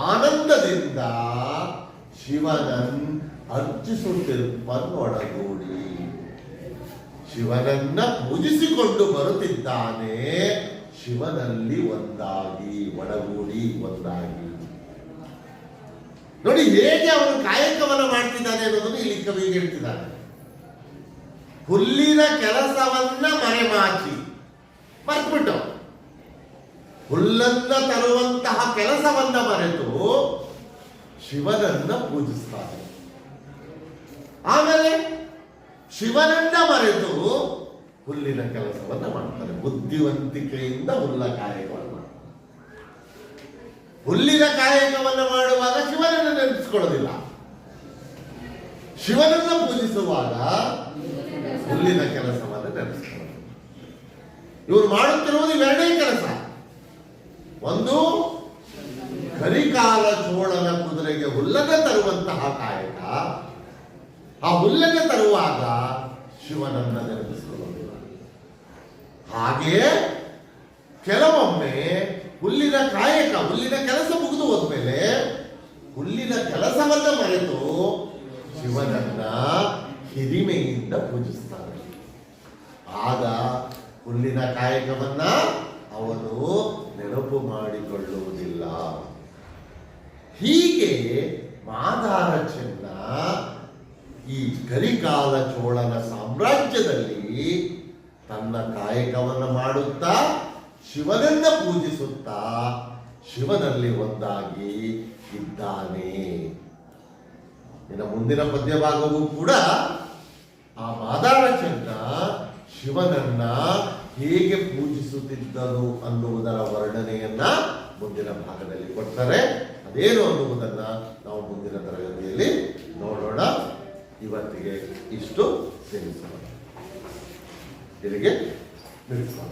ಆನಂದದಿಂದ ಶಿವನನ್ ಅರ್ಚಿಸುತ್ತಿರ್ಪನ್ ಒಡಗೂಡಿ. ಶಿವನನ್ನ ಪೂಜಿಸಿಕೊಂಡು ಬರುತ್ತಿದ್ದಾನೆ, ಶಿವನಲ್ಲಿ ಒಂದಾಗಿ, ಒಡಗೂಡಿ ಒಂದಾಗಿ. ನೋಡಿ ಹೇಗೆ ಅವನು ಕಾಯಕವನ್ನು ಮಾಡ್ತಿದ್ದಾನೆ ಅನ್ನೋದನ್ನು ಇಲ್ಲಿ ಕವಿ ಹೇಳ್ತಿದ್ದಾನೆ. ಹುಲ್ಲಿನ ಕೆಲಸವನ್ನ ಮರೆತುಬಿಟ್ಟು ಹುಲ್ಲನ್ನ ತರುವಂತಹ ಕೆಲಸವನ್ನ ಮರೆತು ಶಿವನನ್ನ ಪೂಜಿಸ್ತಾನೆ. ಆಮೇಲೆ ಶಿವನನ್ನ ಮರೆತು ಹುಲ್ಲಿನ ಕೆಲಸವನ್ನ ಮಾಡ್ತಾರೆ. ಬುದ್ಧಿವಂತಿಕೆಯಿಂದ ಹುಲ್ಲ ಕಾಯಕವನ್ನು, ಹುಲ್ಲಿನ ಕಾಯಕವನ್ನು ಮಾಡುವಾಗ ಶಿವನನ್ನು ನೆನಪಿಸ್ಕೊಳ್ಳೋದಿಲ್ಲ, ಶಿವನನ್ನ ಪೂಜಿಸುವಾಗ ಹುಲ್ಲಿನ ಕೆಲಸವನ್ನು ನೆನಪಿಸ್ಕೊಳ್ಳೋದು. ಇವರು ಮಾಡುತ್ತಿರುವುದು ಇವೆರಡೇ ಕೆಲಸ. ಒಂದು ಕರಿಕಾಲ ಚೋಳನ ಕುದುರೆಗೆ ಹುಲ್ಲನ್ನು ತರುವಂತಹ ಕಾಯಕ, ಆ ಹುಲ್ಲನ್ನು ತರುವಾಗ ಶಿವನನ್ನ ನೆನಪಿಸಿಕೊಳ್ಳುವುದಿಲ್ಲ. ಹಾಗೆಯೇ ಕೆಲವೊಮ್ಮೆ ಹುಲ್ಲಿನ ಕಾಯಕ, ಹುಲ್ಲಿನ ಕೆಲಸ ಮುಗಿದು ಹೋದ್ಮೇಲೆ ಹುಲ್ಲಿನ ಕೆಲಸವನ್ನ ಮರೆತು ಶಿವನನ್ನ ಹಿರಿಮೆಯಿಂದ ಪೂಜಿಸ್ತಾನೆ. ಆಗ ಹುಲ್ಲಿನ ಕಾಯಕವನ್ನ ಅವನು ನೆನಪು ಮಾಡಿಕೊಳ್ಳುವುದಿಲ್ಲ. ಹೀಗೆ ಮಾದಾರ ಚೆನ್ನ ಈ ಕರಿಕಾಲ ಚೋಳನ ಸಾಮ್ರಾಜ್ಯದಲ್ಲಿ ತನ್ನ ಕಾಯಕವನ್ನು ಮಾಡುತ್ತಾ ಶಿವನನ್ನ ಪೂಜಿಸುತ್ತಾ ಶಿವನಲ್ಲಿ ಒಂದಾಗಿ ಇದ್ದಾನೆ. ಇನ್ನು ಮುಂದಿನ ಪದ್ಯ ಭಾಗವೂ ಕೂಡ ಆ ಮಾದಾರ ಚೆನ್ನ ಶಿವನನ್ನ ಹೇಗೆ ಪೂಜಿಸುತ್ತಿದ್ದನು ಅನ್ನುವುದರ ವರ್ಣನೆಯನ್ನ ಮುಂದಿನ ಭಾಗದಲ್ಲಿ ಕೊಡ್ತಾರೆ. ಅದೇನು ಅನ್ನುವುದನ್ನ ನಾವು ಮುಂದಿನ ತರಗತಿಯಲ್ಲಿ ನೋಡೋಣ. ಇವತ್ತಿಗೆ ಇಷ್ಟು ತಿಳಿಸೋಣ. ಇಲ್ಲಿಗೆ ನಿಲ್ಲಿಸೋಣ.